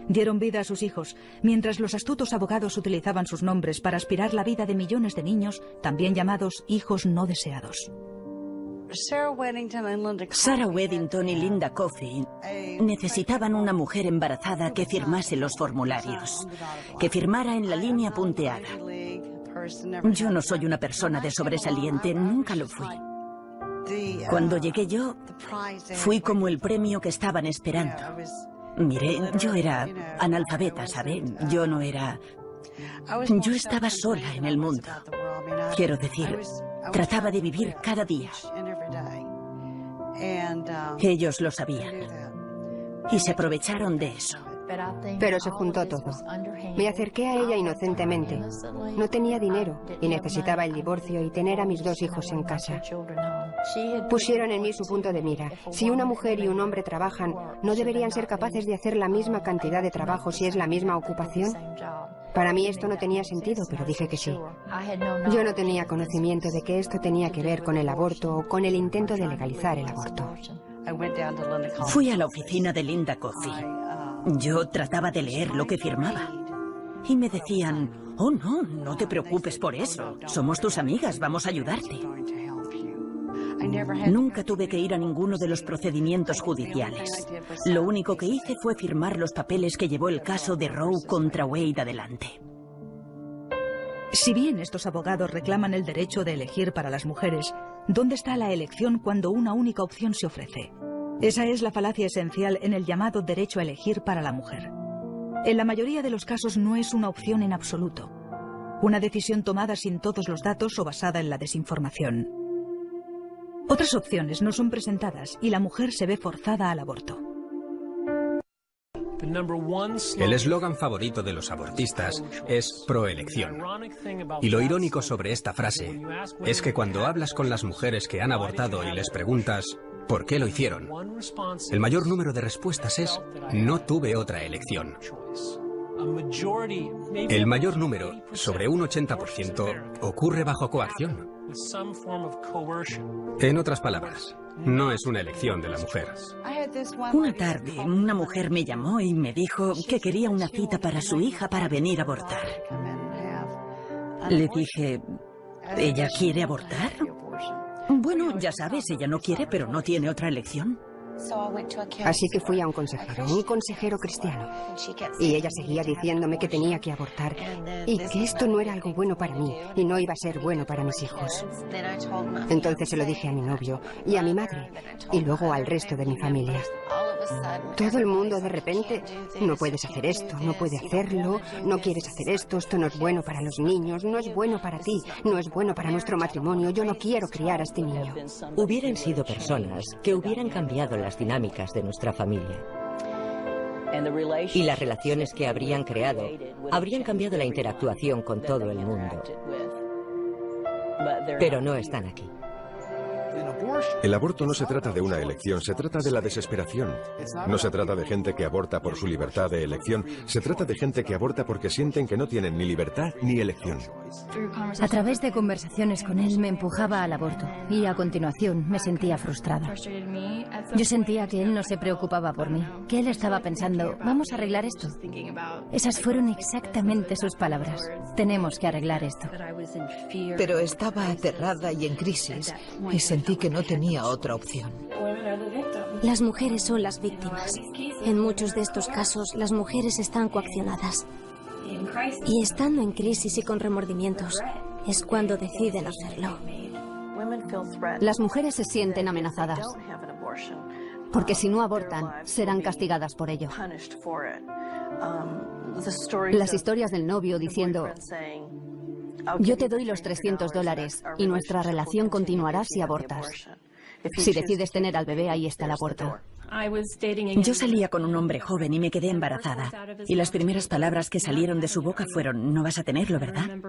Dieron vida a sus hijos, mientras los astutos abogados utilizaban sus nombres para aspirar la vida de millones de niños, también llamados hijos no deseados. Sarah Weddington y Linda Coffey necesitaban una mujer embarazada que firmase los formularios, que firmara en la línea punteada. Yo no soy una persona de sobresaliente, nunca lo fui. Cuando llegué yo, fui como el premio que estaban esperando. Mire, yo era analfabeta, ¿sabe? Yo no era... Yo estaba sola en el mundo. Quiero decir, trataba de vivir cada día. Ellos lo sabían. Y se aprovecharon de eso. Pero se juntó todo. Me acerqué a ella inocentemente. No tenía dinero y necesitaba el divorcio y tener a mis 2 hijos en casa. Pusieron en mí su punto de mira. Si una mujer y un hombre trabajan, ¿no deberían ser capaces de hacer la misma cantidad de trabajo si es la misma ocupación? Para mí esto no tenía sentido, pero dije que sí. Yo no tenía conocimiento de que esto tenía que ver con el aborto o con el intento de legalizar el aborto. Fui a la oficina de Linda Coffey. Yo trataba de leer lo que firmaba. Y me decían, oh no, no te preocupes por eso. Somos tus amigas, vamos a ayudarte. Nunca tuve que ir a ninguno de los procedimientos judiciales. Lo único que hice fue firmar los papeles que llevó el caso de Roe contra Wade adelante. Si bien estos abogados reclaman el derecho de elegir para las mujeres, ¿dónde está la elección cuando una única opción se ofrece? Esa es la falacia esencial en el llamado derecho a elegir para la mujer. En la mayoría de los casos no es una opción en absoluto. Una decisión tomada sin todos los datos o basada en la desinformación. Otras opciones no son presentadas y la mujer se ve forzada al aborto. El eslogan favorito de los abortistas es proelección. Y lo irónico sobre esta frase es que cuando hablas con las mujeres que han abortado y les preguntas ¿por qué lo hicieron?, el mayor número de respuestas es no tuve otra elección. El mayor número, sobre un 80%, ocurre bajo coacción. En otras palabras, No es una elección de la mujer. Una tarde, una mujer me llamó y me dijo que quería una cita para su hija para venir a abortar. Le dije, ¿ella quiere abortar? Bueno, ya sabes, ella no quiere, pero no tiene otra elección. Así que fui a un consejero cristiano. Y ella seguía diciéndome que tenía que abortar y que esto no era algo bueno para mí y no iba a ser bueno para mis hijos. Entonces se lo dije a mi novio y a mi madre y luego al resto de mi familia. Todo el mundo de repente, no puedes hacer esto, no puedes hacerlo, no quieres hacer esto no es bueno para los niños, no es bueno para ti, no es bueno para nuestro matrimonio, yo no quiero criar a este niño. Hubieran sido personas que hubieran cambiado las dinámicas de nuestra familia. Y las relaciones que habrían creado habrían cambiado la interactuación con todo el mundo. Pero no están aquí. El aborto no se trata de una elección, se trata de la desesperación. No se trata de gente que aborta por su libertad de elección, se trata de gente que aborta porque sienten que no tienen ni libertad ni elección. A través de conversaciones con él me empujaba al aborto y a continuación me sentía frustrada. Yo sentía que él no se preocupaba por mí, que él estaba pensando, vamos a arreglar esto. Esas fueron exactamente sus palabras. Tenemos que arreglar esto. Pero estaba aterrada y en crisis y sentí que no tenía otra opción. Las mujeres son las víctimas. En muchos de estos casos, las mujeres están coaccionadas. Y estando en crisis y con remordimientos, es cuando deciden hacerlo. Las mujeres se sienten amenazadas, porque si no abortan, serán castigadas por ello. Las historias del novio diciendo, yo te doy los $300 y nuestra relación continuará si abortas. Si decides tener al bebé, ahí está el aborto. Yo salía con un hombre joven y me quedé embarazada. Y las primeras palabras que salieron de su boca fueron, no vas a tenerlo, ¿verdad?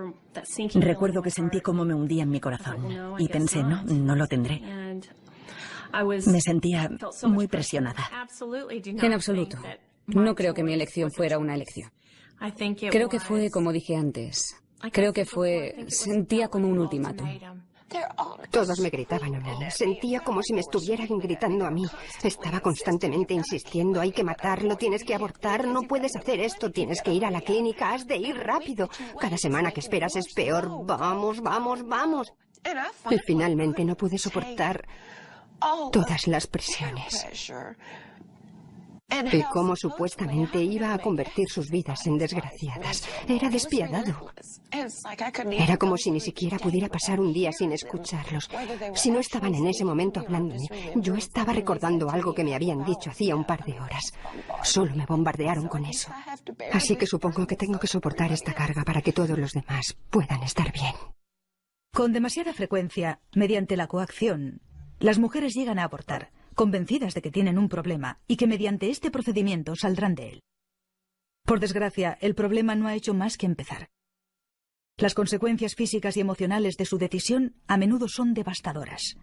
Recuerdo que sentí cómo me hundía en mi corazón. Y pensé, no lo tendré. Me sentía muy presionada. En absoluto. No creo que mi elección fuera una elección. Creo que fue, como dije antes, sentía como un ultimátum. Todos me gritaban a mí. Sentía como si me estuvieran gritando a mí. Estaba constantemente insistiendo, hay que matarlo, tienes que abortar, no puedes hacer esto, tienes que ir a la clínica, has de ir rápido. Cada semana que esperas es peor. Vamos, vamos, vamos. Y finalmente no pude soportar todas las presiones. Y cómo supuestamente iba a convertir sus vidas en desgraciadas. Era despiadado. Era como si ni siquiera pudiera pasar un día sin escucharlos. Si no estaban en ese momento hablándome, yo estaba recordando algo que me habían dicho hacía un par de horas. Solo me bombardearon con eso. Así que supongo que tengo que soportar esta carga para que todos los demás puedan estar bien. Con demasiada frecuencia, mediante la coacción, las mujeres llegan a abortar, convencidas de que tienen un problema y que mediante este procedimiento saldrán de él. Por desgracia, el problema no ha hecho más que empezar. Las consecuencias físicas y emocionales de su decisión a menudo son devastadoras.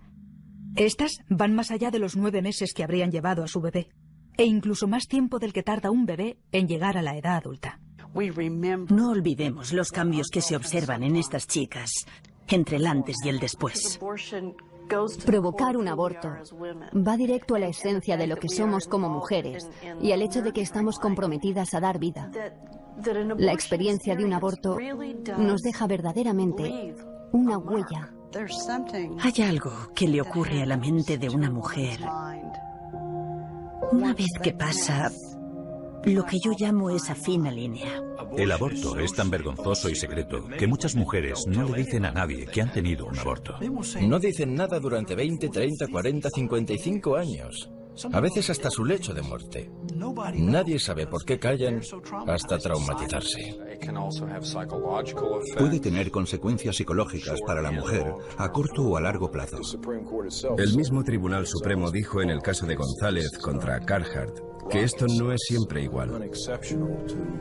Estas van más allá de los 9 meses que habrían llevado a su bebé, e incluso más tiempo del que tarda un bebé en llegar a la edad adulta. No olvidemos los cambios que se observan en estas chicas, entre el antes y el después. Provocar un aborto va directo a la esencia de lo que somos como mujeres y al hecho de que estamos comprometidas a dar vida. La experiencia de un aborto nos deja verdaderamente una huella. Hay algo que le ocurre a la mente de una mujer una vez que pasa lo que yo llamo esa fina línea. El aborto es tan vergonzoso y secreto que muchas mujeres no le dicen a nadie que han tenido un aborto. No dicen nada durante 20, 30, 40, 55 años. A veces hasta su lecho de muerte. Nadie sabe por qué callan hasta traumatizarse. Puede tener consecuencias psicológicas para la mujer a corto o a largo plazo. El mismo Tribunal Supremo dijo en el caso de González contra Carhart que esto no es siempre igual.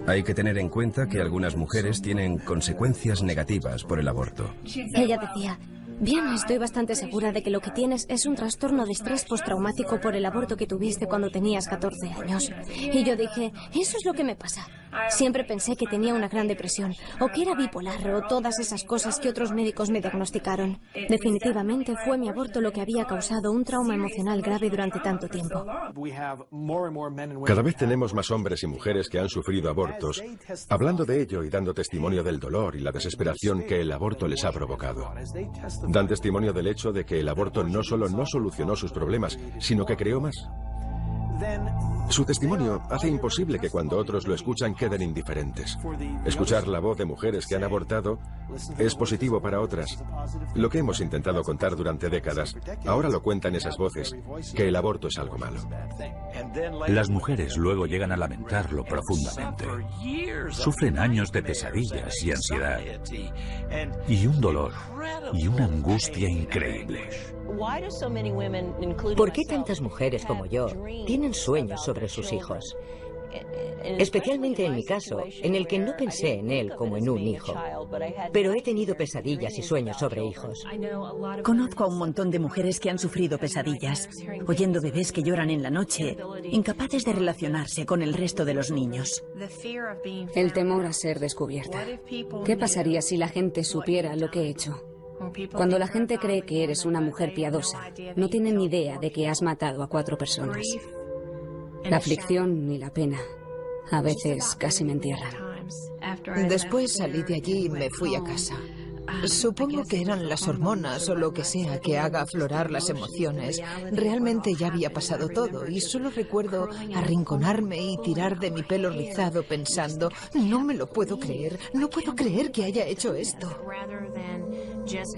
Hay que tener en cuenta que algunas mujeres tienen consecuencias negativas por el aborto. Ella decía, bien, estoy bastante segura de que lo que tienes es un trastorno de estrés postraumático por el aborto que tuviste cuando tenías 14 años. Y yo dije, eso es lo que me pasa. Siempre pensé que tenía una gran depresión, o que era bipolar, o todas esas cosas que otros médicos me diagnosticaron. Definitivamente fue mi aborto lo que había causado un trauma emocional grave durante tanto tiempo. Cada vez tenemos más hombres y mujeres que han sufrido abortos, hablando de ello y dando testimonio del dolor y la desesperación que el aborto les ha provocado. Dan testimonio del hecho de que el aborto no solo no solucionó sus problemas, sino que creó más. Su testimonio hace imposible que cuando otros lo escuchan queden indiferentes. Escuchar la voz de mujeres que han abortado es positivo para otras. Lo que hemos intentado contar durante décadas, ahora lo cuentan esas voces, que el aborto es algo malo. Las mujeres luego llegan a lamentarlo profundamente. Sufren años de pesadillas y ansiedad, y un dolor y una angustia increíble. ¿Por qué tantas mujeres como yo tienen sueños sobre sus hijos? Especialmente en mi caso, en el que no pensé en él como en un hijo, pero he tenido pesadillas y sueños sobre hijos. Conozco a un montón de mujeres que han sufrido pesadillas, oyendo bebés que lloran en la noche, incapaces de relacionarse con el resto de los niños. El temor a ser descubierta. ¿Qué pasaría si la gente supiera lo que he hecho? Cuando la gente cree que eres una mujer piadosa, no tienen ni idea de que has matado a 4 personas. La aflicción y la pena a veces casi me entierran. Después salí de allí y me fui a casa. Supongo que eran las hormonas o lo que sea que haga aflorar las emociones. Realmente ya había pasado todo y solo recuerdo arrinconarme y tirar de mi pelo rizado pensando, no me lo puedo creer, no puedo creer que haya hecho esto.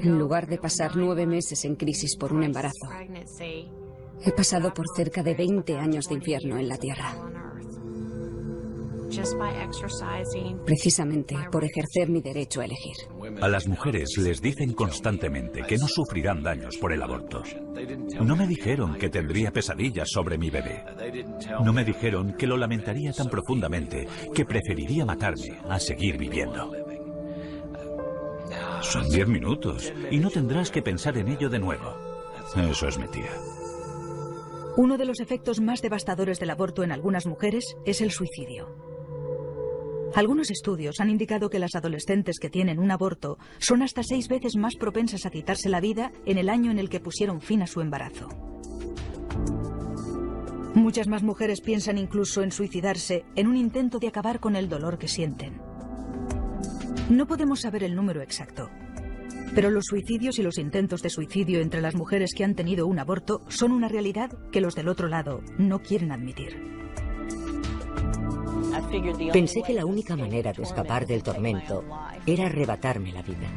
En lugar de pasar 9 meses en crisis por un embarazo, he pasado por cerca de 20 años de infierno en la tierra. Precisamente por ejercer mi derecho a elegir. A las mujeres les dicen constantemente que no sufrirán daños por el aborto. No me dijeron que tendría pesadillas sobre mi bebé. No me dijeron que lo lamentaría tan profundamente que preferiría matarme a seguir viviendo. Son 10 minutos y no tendrás que pensar en ello de nuevo. Eso es mentira. Uno de los efectos más devastadores del aborto en algunas mujeres es el suicidio. Algunos estudios han indicado que las adolescentes que tienen un aborto son hasta 6 veces más propensas a quitarse la vida en el año en el que pusieron fin a su embarazo. Muchas más mujeres piensan incluso en suicidarse en un intento de acabar con el dolor que sienten. No podemos saber el número exacto, pero los suicidios y los intentos de suicidio entre las mujeres que han tenido un aborto son una realidad que los del otro lado no quieren admitir. Pensé que la única manera de escapar del tormento era arrebatarme la vida.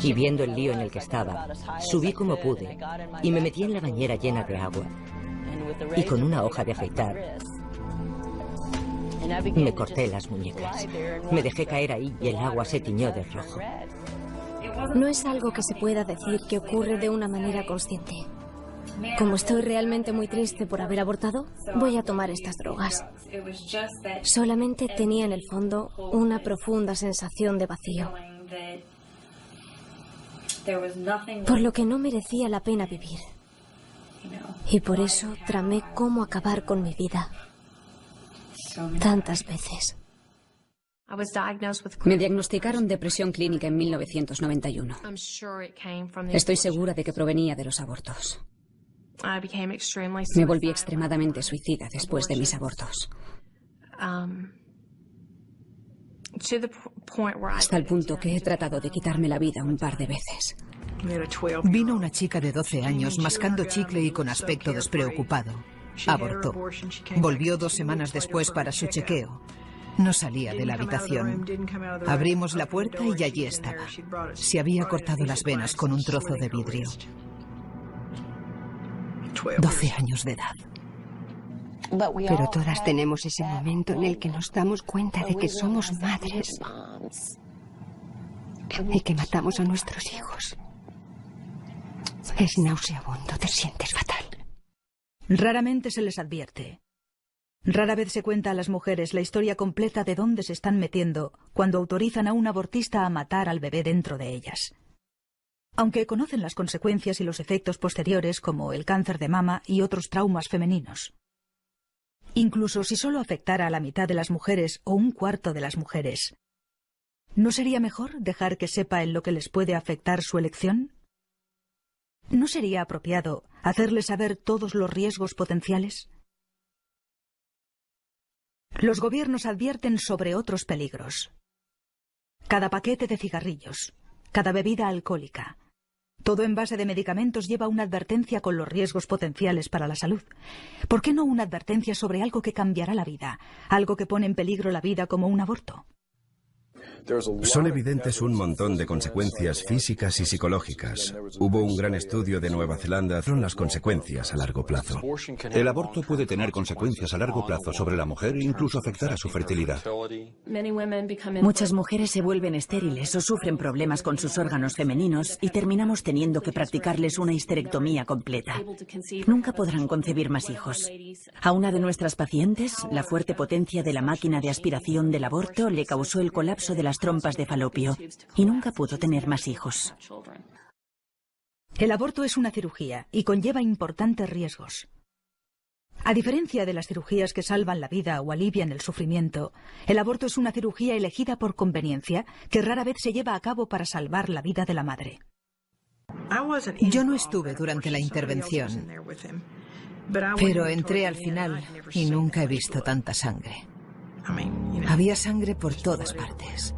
Y viendo el lío en el que estaba, subí como pude y me metí en la bañera llena de agua. Y con una hoja de afeitar me corté las muñecas. Me dejé caer ahí y el agua se tiñó de rojo. No es algo que se pueda decir que ocurre de una manera consciente. Como estoy realmente muy triste por haber abortado, voy a tomar estas drogas. Solamente tenía en el fondo una profunda sensación de vacío, por lo que no merecía la pena vivir. Y por eso tramé cómo acabar con mi vida. Tantas veces. Me diagnosticaron depresión clínica en 1991. Estoy segura de que provenía de los abortos. Me volví extremadamente suicida después de mis abortos. Hasta el punto que he tratado de quitarme la vida un par de veces. Vino una chica de 12 años mascando chicle y con aspecto despreocupado. Abortó. Volvió 2 semanas después para su chequeo. No salía de la habitación. Abrimos la puerta y allí estaba. Se había cortado las venas con un trozo de vidrio. 12 años de edad. Pero todas tenemos ese momento en el que nos damos cuenta de que somos madres y que matamos a nuestros hijos. Es nauseabundo, te sientes fatal. Raramente se les advierte. Rara vez se cuenta a las mujeres la historia completa de dónde se están metiendo cuando autorizan a un abortista a matar al bebé dentro de ellas. Aunque conocen las consecuencias y los efectos posteriores como el cáncer de mama y otros traumas femeninos. Incluso si solo afectara a la mitad de las mujeres o un cuarto de las mujeres, ¿no sería mejor dejar que sepa en lo que les puede afectar su elección? ¿No sería apropiado hacerles saber todos los riesgos potenciales? Los gobiernos advierten sobre otros peligros. Cada paquete de cigarrillos, cada bebida alcohólica, todo envase de medicamentos lleva una advertencia con los riesgos potenciales para la salud. ¿Por qué no una advertencia sobre algo que cambiará la vida, algo que pone en peligro la vida como un aborto? Son evidentes un montón de consecuencias físicas y psicológicas. Hubo un gran estudio de Nueva Zelanda sobre las consecuencias a largo plazo. El aborto puede tener consecuencias a largo plazo sobre la mujer e incluso afectar a su fertilidad. Muchas mujeres se vuelven estériles o sufren problemas con sus órganos femeninos y terminamos teniendo que practicarles una histerectomía completa. Nunca podrán concebir más hijos. A una de nuestras pacientes, la fuerte potencia de la máquina de aspiración del aborto le causó el colapso de las trompas de falopio y nunca pudo tener más hijos. El aborto es una cirugía y conlleva importantes riesgos. A diferencia de las cirugías que salvan la vida o alivian el sufrimiento, el aborto es una cirugía elegida por conveniencia que rara vez se lleva a cabo para salvar la vida de la madre. Yo no estuve durante la intervención, pero entré al final y nunca he visto tanta sangre. Había sangre por todas partes.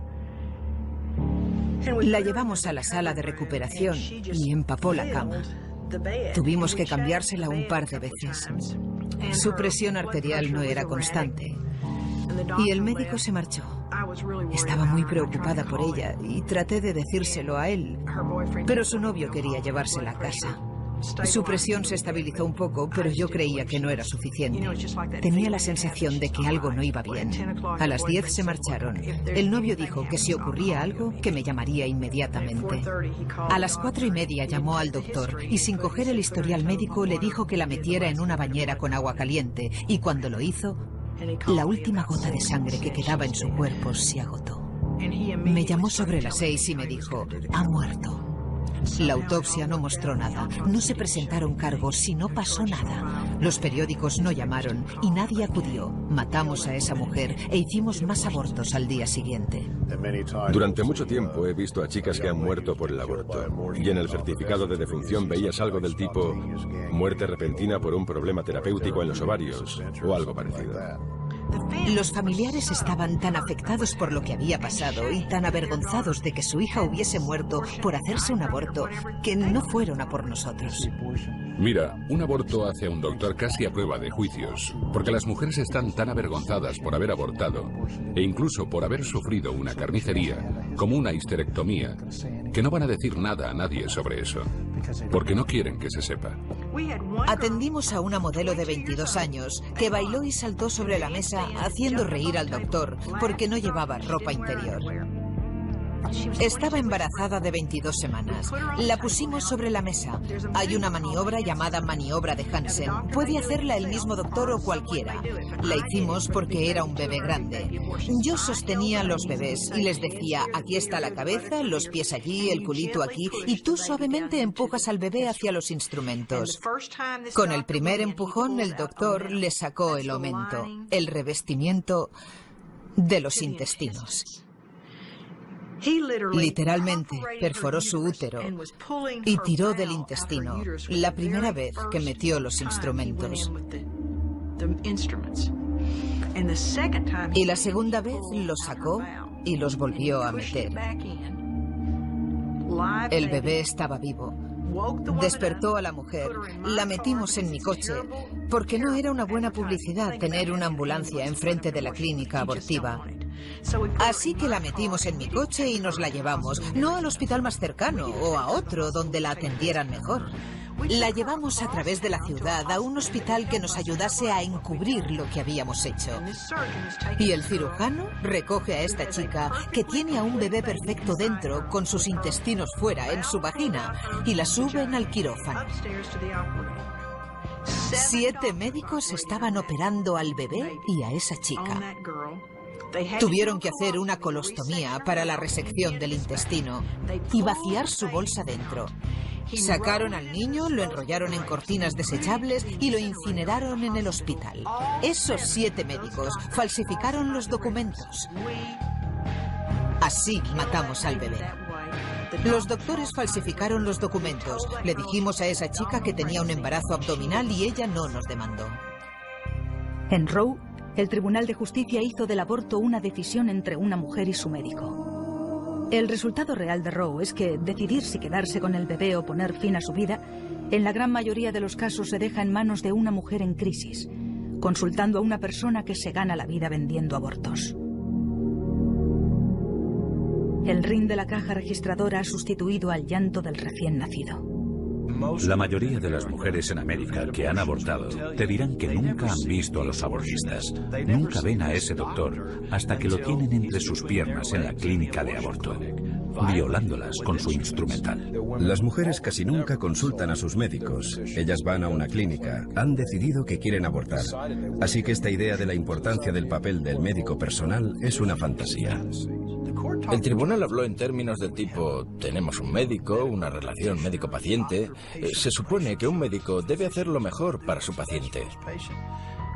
La llevamos a la sala de recuperación y empapó la cama. Tuvimos que cambiársela un par de veces. Su presión arterial no era constante. Y el médico se marchó. Estaba muy preocupada por ella y traté de decírselo a él, pero su novio quería llevársela a casa. Su presión se estabilizó un poco, pero yo creía que no era suficiente. Tenía la sensación de que algo no iba bien. A las 10 se marcharon. El novio dijo que si ocurría algo, que me llamaría inmediatamente. A las 4:30 llamó al doctor y sin coger el historial médico le dijo que la metiera en una bañera con agua caliente y cuando lo hizo, la última gota de sangre que quedaba en su cuerpo se agotó. Me llamó sobre las 6 y me dijo, ha muerto. La autopsia no mostró nada, no se presentaron cargos y no pasó nada. Los periódicos no llamaron y nadie acudió. Matamos a esa mujer e hicimos más abortos al día siguiente. Durante mucho tiempo he visto a chicas que han muerto por el aborto. Y en el certificado de defunción veías algo del tipo muerte repentina por un problema terapéutico en los ovarios o algo parecido. Los familiares estaban tan afectados por lo que había pasado y tan avergonzados de que su hija hubiese muerto por hacerse un aborto que no fueron a por nosotros. Mira, un aborto hace a un doctor casi a prueba de juicios, porque las mujeres están tan avergonzadas por haber abortado e incluso por haber sufrido una carnicería, como una histerectomía, que no van a decir nada a nadie sobre eso, porque no quieren que se sepa. Atendimos a una modelo de 22 años que bailó y saltó sobre la mesa haciendo reír al doctor porque no llevaba ropa interior. Estaba embarazada de 22 semanas. La pusimos sobre la mesa. Hay una maniobra llamada maniobra de Hansen. Puede hacerla el mismo doctor o cualquiera. La hicimos porque era un bebé grande. Yo sostenía los bebés y les decía, aquí está la cabeza, los pies allí, el culito aquí, y tú suavemente empujas al bebé hacia los instrumentos. Con el primer empujón, el doctor le sacó el aumento, el revestimiento de los intestinos. Literalmente perforó su útero y tiró del intestino la primera vez que metió los instrumentos. Y la segunda vez los sacó y los volvió a meter. El bebé estaba vivo. Despertó a la mujer, la metimos en mi coche, porque no era una buena publicidad tener una ambulancia enfrente de la clínica abortiva. Así que la metimos en mi coche y nos la llevamos, no al hospital más cercano o a otro donde la atendieran mejor. La llevamos a través de la ciudad a un hospital que nos ayudase a encubrir lo que habíamos hecho. Y el cirujano recoge a esta chica que tiene a un bebé perfecto dentro con sus intestinos fuera en su vagina y la suben al quirófano. 7 médicos estaban operando al bebé y a esa chica. Tuvieron que hacer una colostomía para la resección del intestino y vaciar su bolsa dentro. Sacaron al niño, lo enrollaron en cortinas desechables y lo incineraron en el hospital. Esos 7 médicos falsificaron los documentos. Así matamos al bebé. Los doctores falsificaron los documentos. Le dijimos a esa chica que tenía un embarazo abdominal y ella no nos demandó. En Roe, el Tribunal de Justicia hizo del aborto una decisión entre una mujer y su médico. El resultado real de Roe es que decidir si quedarse con el bebé o poner fin a su vida, en la gran mayoría de los casos se deja en manos de una mujer en crisis, consultando a una persona que se gana la vida vendiendo abortos. El ring de la caja registradora ha sustituido al llanto del recién nacido. La mayoría de las mujeres en América que han abortado te dirán que nunca han visto a los abortistas. Nunca ven a ese doctor hasta que lo tienen entre sus piernas en la clínica de aborto, violándolas con su instrumental. Las mujeres casi nunca consultan a sus médicos. Ellas van a una clínica, han decidido que quieren abortar. Así que esta idea de la importancia del papel del médico personal es una fantasía. El tribunal habló en términos del tipo, tenemos un médico, una relación médico-paciente. Se supone que un médico debe hacer lo mejor para su paciente.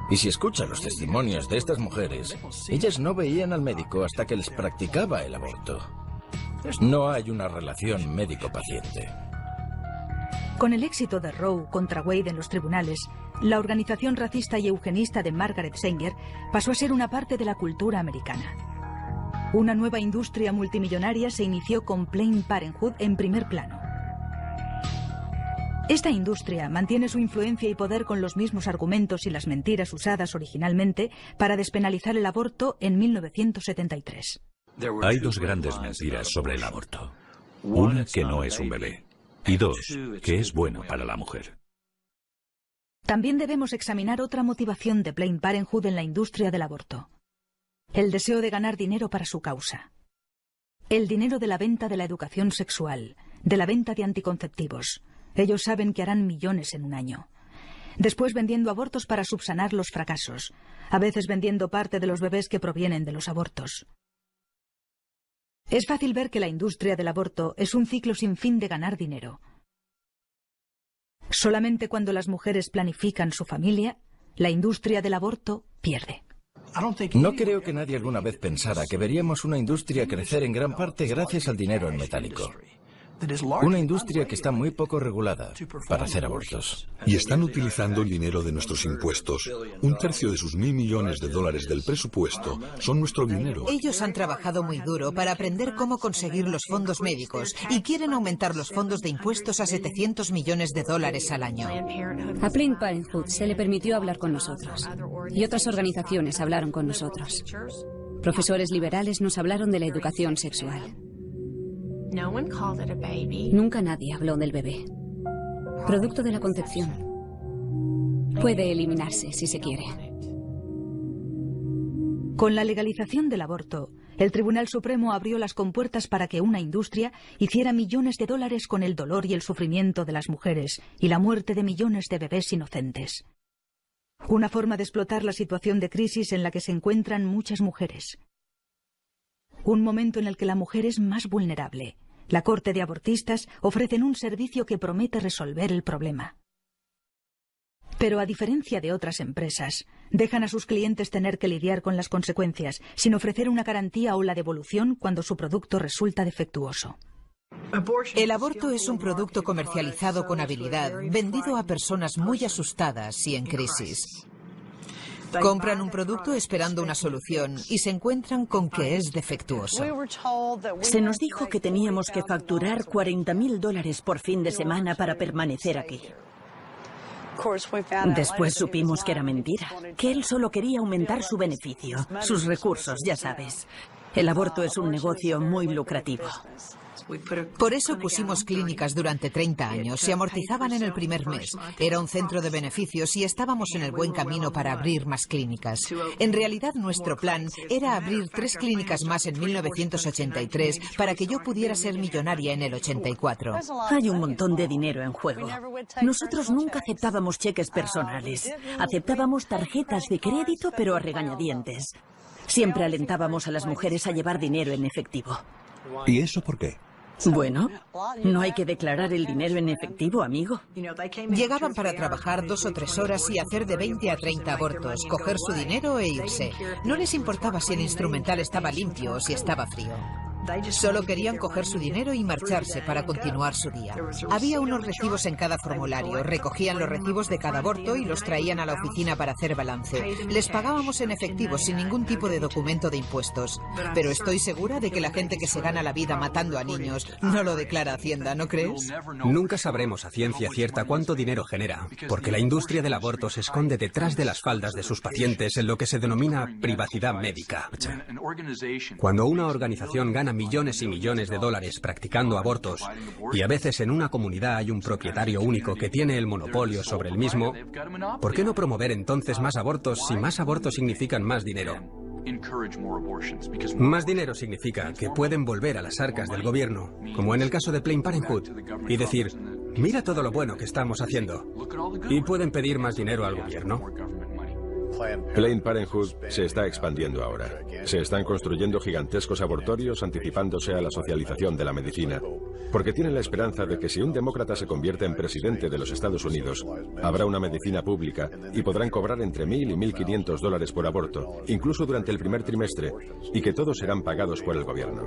Y si escucha los testimonios de estas mujeres, ellas no veían al médico hasta que les practicaba el aborto. No hay una relación médico-paciente. Con el éxito de Roe contra Wade en los tribunales, la organización racista y eugenista de Margaret Sanger pasó a ser una parte de la cultura americana. Una nueva industria multimillonaria se inició con Planned Parenthood en primer plano. Esta industria mantiene su influencia y poder con los mismos argumentos y las mentiras usadas originalmente para despenalizar el aborto en 1973. Hay 2 grandes mentiras sobre el aborto. Una, que no es un bebé. Y 2, que es bueno para la mujer. También debemos examinar otra motivación de Planned Parenthood en la industria del aborto. El deseo de ganar dinero para su causa. El dinero de la venta de la educación sexual, de la venta de anticonceptivos. Ellos saben que harán millones en un año. Después vendiendo abortos para subsanar los fracasos, a veces vendiendo parte de los bebés que provienen de los abortos. Es fácil ver que la industria del aborto es un ciclo sin fin de ganar dinero. Solamente cuando las mujeres planifican su familia, la industria del aborto pierde. No creo que nadie alguna vez pensara que veríamos una industria crecer en gran parte gracias al dinero en metálico. Una industria que está muy poco regulada para hacer abortos. Y están utilizando el dinero de nuestros impuestos. 1/3 de sus $1.000 millones del presupuesto son nuestro dinero. Ellos han trabajado muy duro para aprender cómo conseguir los fondos médicos y quieren aumentar los fondos de impuestos a $700 millones al año. A Planned Parenthood se le permitió hablar con nosotros. Y otras organizaciones hablaron con nosotros. Profesores liberales nos hablaron de la educación sexual. Nunca nadie habló del bebé. Producto de la concepción. Puede eliminarse si se quiere. Con la legalización del aborto, el Tribunal Supremo abrió las compuertas para que una industria hiciera millones de dólares con el dolor y el sufrimiento de las mujeres y la muerte de millones de bebés inocentes. Una forma de explotar la situación de crisis en la que se encuentran muchas mujeres. Un momento en el que la mujer es más vulnerable. La corte de abortistas ofrecen un servicio que promete resolver el problema. Pero a diferencia de otras empresas, dejan a sus clientes tener que lidiar con las consecuencias, sin ofrecer una garantía o la devolución cuando su producto resulta defectuoso. El aborto es un producto comercializado con habilidad, vendido a personas muy asustadas y en crisis. Compran un producto esperando una solución y se encuentran con que es defectuoso. Se nos dijo que teníamos que facturar $40.000 por fin de semana para permanecer aquí. Después supimos que era mentira, que él solo quería aumentar su beneficio, sus recursos, ya sabes. El aborto es un negocio muy lucrativo. Por eso pusimos clínicas durante 30 años. Se amortizaban en el primer mes. Era un centro de beneficios y estábamos en el buen camino para abrir más clínicas. En realidad, nuestro plan era abrir 3 clínicas más en 1983 para que yo pudiera ser millonaria en el 84. Hay un montón de dinero en juego. Nosotros nunca aceptábamos cheques personales. Aceptábamos tarjetas de crédito, pero a regañadientes. Siempre alentábamos a las mujeres a llevar dinero en efectivo. ¿Y eso por qué? Bueno, no hay que declarar el dinero en efectivo, amigo. Llegaban para trabajar 2 o 3 horas y hacer de 20 a 30 abortos, coger su dinero e irse. No les importaba si el instrumental estaba limpio o si estaba frío. Solo querían coger su dinero y marcharse para continuar su día. Había unos recibos en cada formulario. Recogían los recibos de cada aborto y los traían a la oficina para hacer balance. Les pagábamos en efectivo sin ningún tipo de documento de impuestos. Pero estoy segura de que la gente que se gana la vida matando a niños no lo declara a Hacienda, ¿no crees? Nunca sabremos a ciencia cierta cuánto dinero genera, porque la industria del aborto se esconde detrás de las faldas de sus pacientes en lo que se denomina privacidad médica. Cuando una organización gana millones y millones de dólares practicando abortos, y a veces en una comunidad hay un propietario único que tiene el monopolio sobre el mismo, ¿por qué no promover entonces más abortos si más abortos significan más dinero? Más dinero significa que pueden volver a las arcas del gobierno, como en el caso de Planned Parenthood, y decir, mira todo lo bueno que estamos haciendo, y pueden pedir más dinero al gobierno. Planned Parenthood se está expandiendo ahora. Se están construyendo gigantescos abortorios anticipándose a la socialización de la medicina, porque tienen la esperanza de que si un demócrata se convierte en presidente de los Estados Unidos, habrá una medicina pública y podrán cobrar entre $1.000 y $1.500 por aborto, incluso durante el primer trimestre, y que todos serán pagados por el gobierno.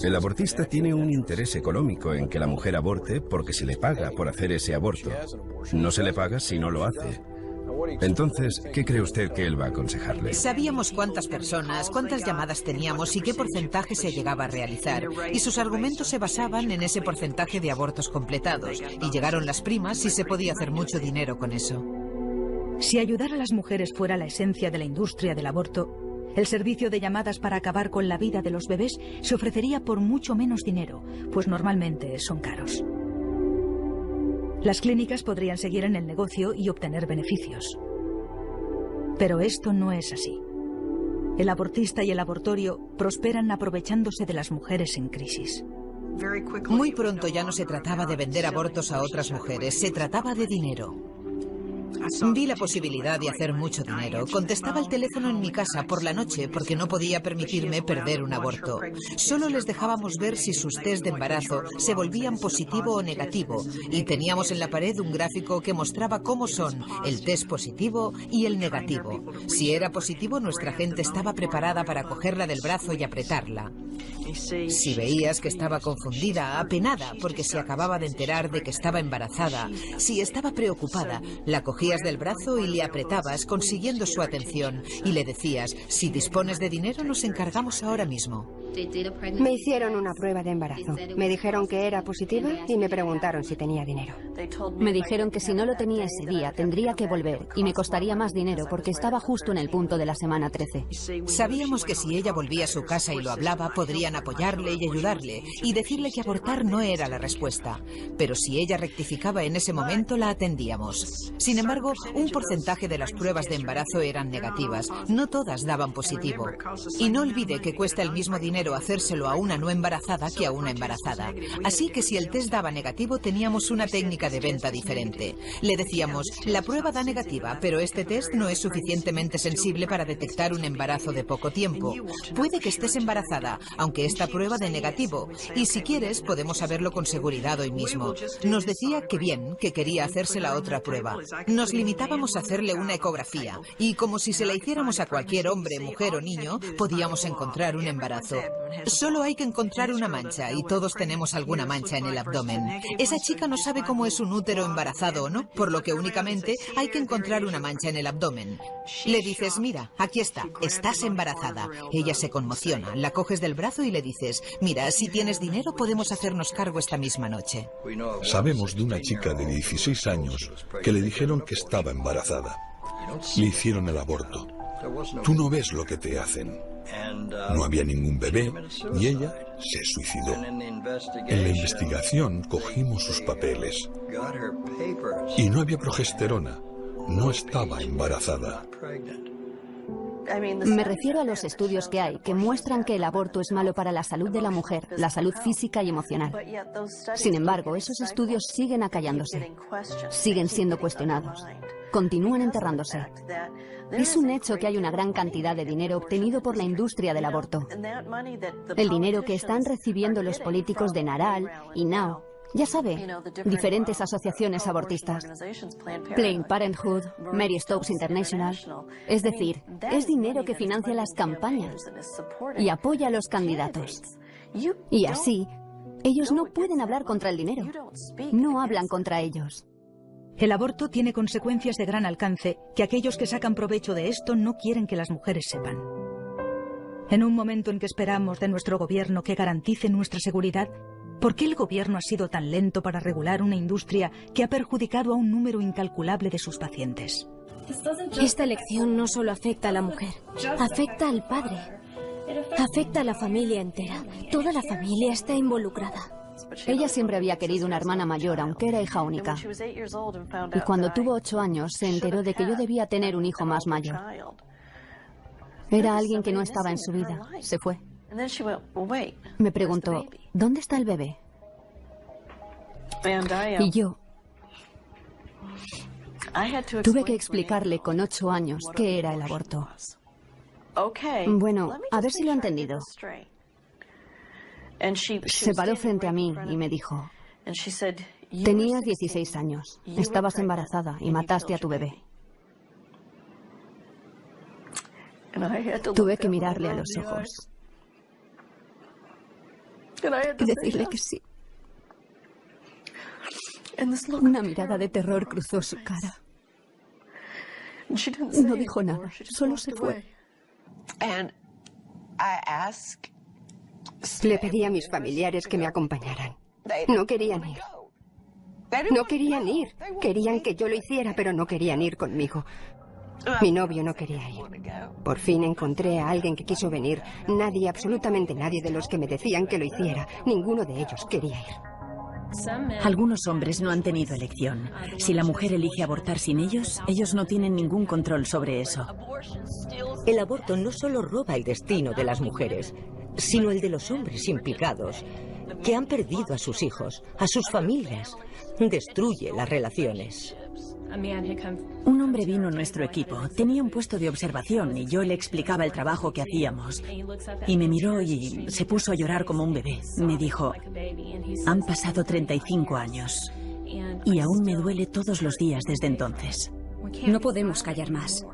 El abortista tiene un interés económico en que la mujer aborte porque se le paga por hacer ese aborto. No se le paga si no lo hace. Entonces, ¿qué cree usted que él va a aconsejarle? Sabíamos cuántas personas, cuántas llamadas teníamos y qué porcentaje se llegaba a realizar. Y sus argumentos se basaban en ese porcentaje de abortos completados. Y llegaron las primas y se podía hacer mucho dinero con eso. Si ayudar a las mujeres fuera la esencia de la industria del aborto, el servicio de llamadas para acabar con la vida de los bebés se ofrecería por mucho menos dinero, pues normalmente son caros. Las clínicas podrían seguir en el negocio y obtener beneficios. Pero esto no es así. El abortista y el abortorio prosperan aprovechándose de las mujeres en crisis. Muy pronto ya no se trataba de vender abortos a otras mujeres, se trataba de dinero. Vi la posibilidad de hacer mucho dinero. Contestaba el teléfono en mi casa por la noche porque no podía permitirme perder un aborto. Solo les dejábamos ver si sus test de embarazo se volvían positivo o negativo y teníamos en la pared un gráfico que mostraba cómo son el test positivo y el negativo. Si era positivo, nuestra gente estaba preparada para cogerla del brazo y apretarla. Si veías que estaba confundida, apenada porque se acababa de enterar de que estaba embarazada, si estaba preocupada, la cogías del brazo y le apretabas, consiguiendo su atención, y le decías, si dispones de dinero nos encargamos ahora mismo. Me hicieron una prueba de embarazo. Me dijeron que era positiva y me preguntaron si tenía dinero. Me dijeron que si no lo tenía ese día tendría que volver y me costaría más dinero porque estaba justo en el punto de la semana 13. Sabíamos que si ella volvía a su casa y lo hablaba, podrían apoyarle y ayudarle y decirle que abortar no era la respuesta. Pero si ella rectificaba en ese momento, la atendíamos. Sin embargo, un porcentaje de las pruebas de embarazo eran negativas. No todas daban positivo. Y no olvide que cuesta el mismo dinero hacérselo a una no embarazada que a una embarazada. Así que si el test daba negativo, teníamos una técnica de venta diferente. Le decíamos, la prueba da negativa, pero este test no es suficientemente sensible para detectar un embarazo de poco tiempo. Puede que estés embarazada, aunque esta prueba dé negativo. Y si quieres, podemos saberlo con seguridad hoy mismo. Nos decía que bien, que quería hacerse la otra prueba. Nos limitábamos a hacerle una ecografía. Y como si se la hiciéramos a cualquier hombre, mujer o niño, podíamos encontrar un embarazo. Solo hay que encontrar una mancha, y todos tenemos alguna mancha en el abdomen. Esa chica no sabe cómo es un útero embarazado o no, por lo que únicamente hay que encontrar una mancha en el abdomen. Le dices, mira, aquí está, estás embarazada. Ella se conmociona, la coges del brazo y le dices, mira, si tienes dinero podemos hacernos cargo esta misma noche. Sabemos de una chica de 16 años que le dijeron que estaba embarazada. Le hicieron el aborto. Tú no ves lo que te hacen. No había ningún bebé y ella se suicidó. En la investigación cogimos sus papeles y no había progesterona. No estaba embarazada. Me refiero a los estudios que hay que muestran que el aborto es malo para la salud de la mujer, la salud física y emocional. Sin embargo, esos estudios siguen acallándose, siguen siendo cuestionados. continúan enterrándose. Es un hecho que hay una gran cantidad de dinero obtenido por la industria del aborto. El dinero que están recibiendo los políticos de Naral y Now. Ya sabe, diferentes asociaciones abortistas. Planned Parenthood, Mary Stopes International. Es decir, es dinero que financia las campañas y apoya a los candidatos. Y así, ellos no pueden hablar contra el dinero. No hablan contra ellos. El aborto tiene consecuencias de gran alcance que aquellos que sacan provecho de esto no quieren que las mujeres sepan. En un momento en que esperamos de nuestro gobierno que garantice nuestra seguridad, ¿por qué el gobierno ha sido tan lento para regular una industria que ha perjudicado a un número incalculable de sus pacientes? Esta elección no solo afecta a la mujer, afecta al padre, afecta a la familia entera. Toda la familia está involucrada. Ella siempre había querido una hermana mayor, aunque era hija única. Y cuando tuvo 8 años, se enteró de que yo debía tener un hijo más mayor. Era alguien que no estaba en su vida. Se fue. Me preguntó, ¿dónde está el bebé? Y yo tuve que explicarle con 8 años qué era el aborto. Bueno, a ver si lo ha entendido. Se paró frente a mí y me dijo, tenías 16 años, estabas embarazada y mataste a tu bebé. Tuve que mirarle a los ojos y decirle que sí. Una mirada de terror cruzó su cara. No dijo nada, solo se fue. Le pedí a mis familiares que me acompañaran. No querían ir. No querían ir. Querían que yo lo hiciera, pero no querían ir conmigo. Mi novio no quería ir. Por fin encontré a alguien que quiso venir. Nadie, absolutamente nadie de los que me decían que lo hiciera. Ninguno de ellos quería ir. Algunos hombres no han tenido elección. Si la mujer elige abortar sin ellos, ellos no tienen ningún control sobre eso. El aborto no solo roba el destino de las mujeres, sino el de los hombres implicados, que han perdido a sus hijos, a sus familias. Destruye las relaciones. Un hombre vino a nuestro equipo. Tenía un puesto de observación y yo le explicaba el trabajo que hacíamos. Y me miró y se puso a llorar como un bebé. Me dijo, han pasado 35 años y aún me duele todos los días desde entonces. No podemos callar más.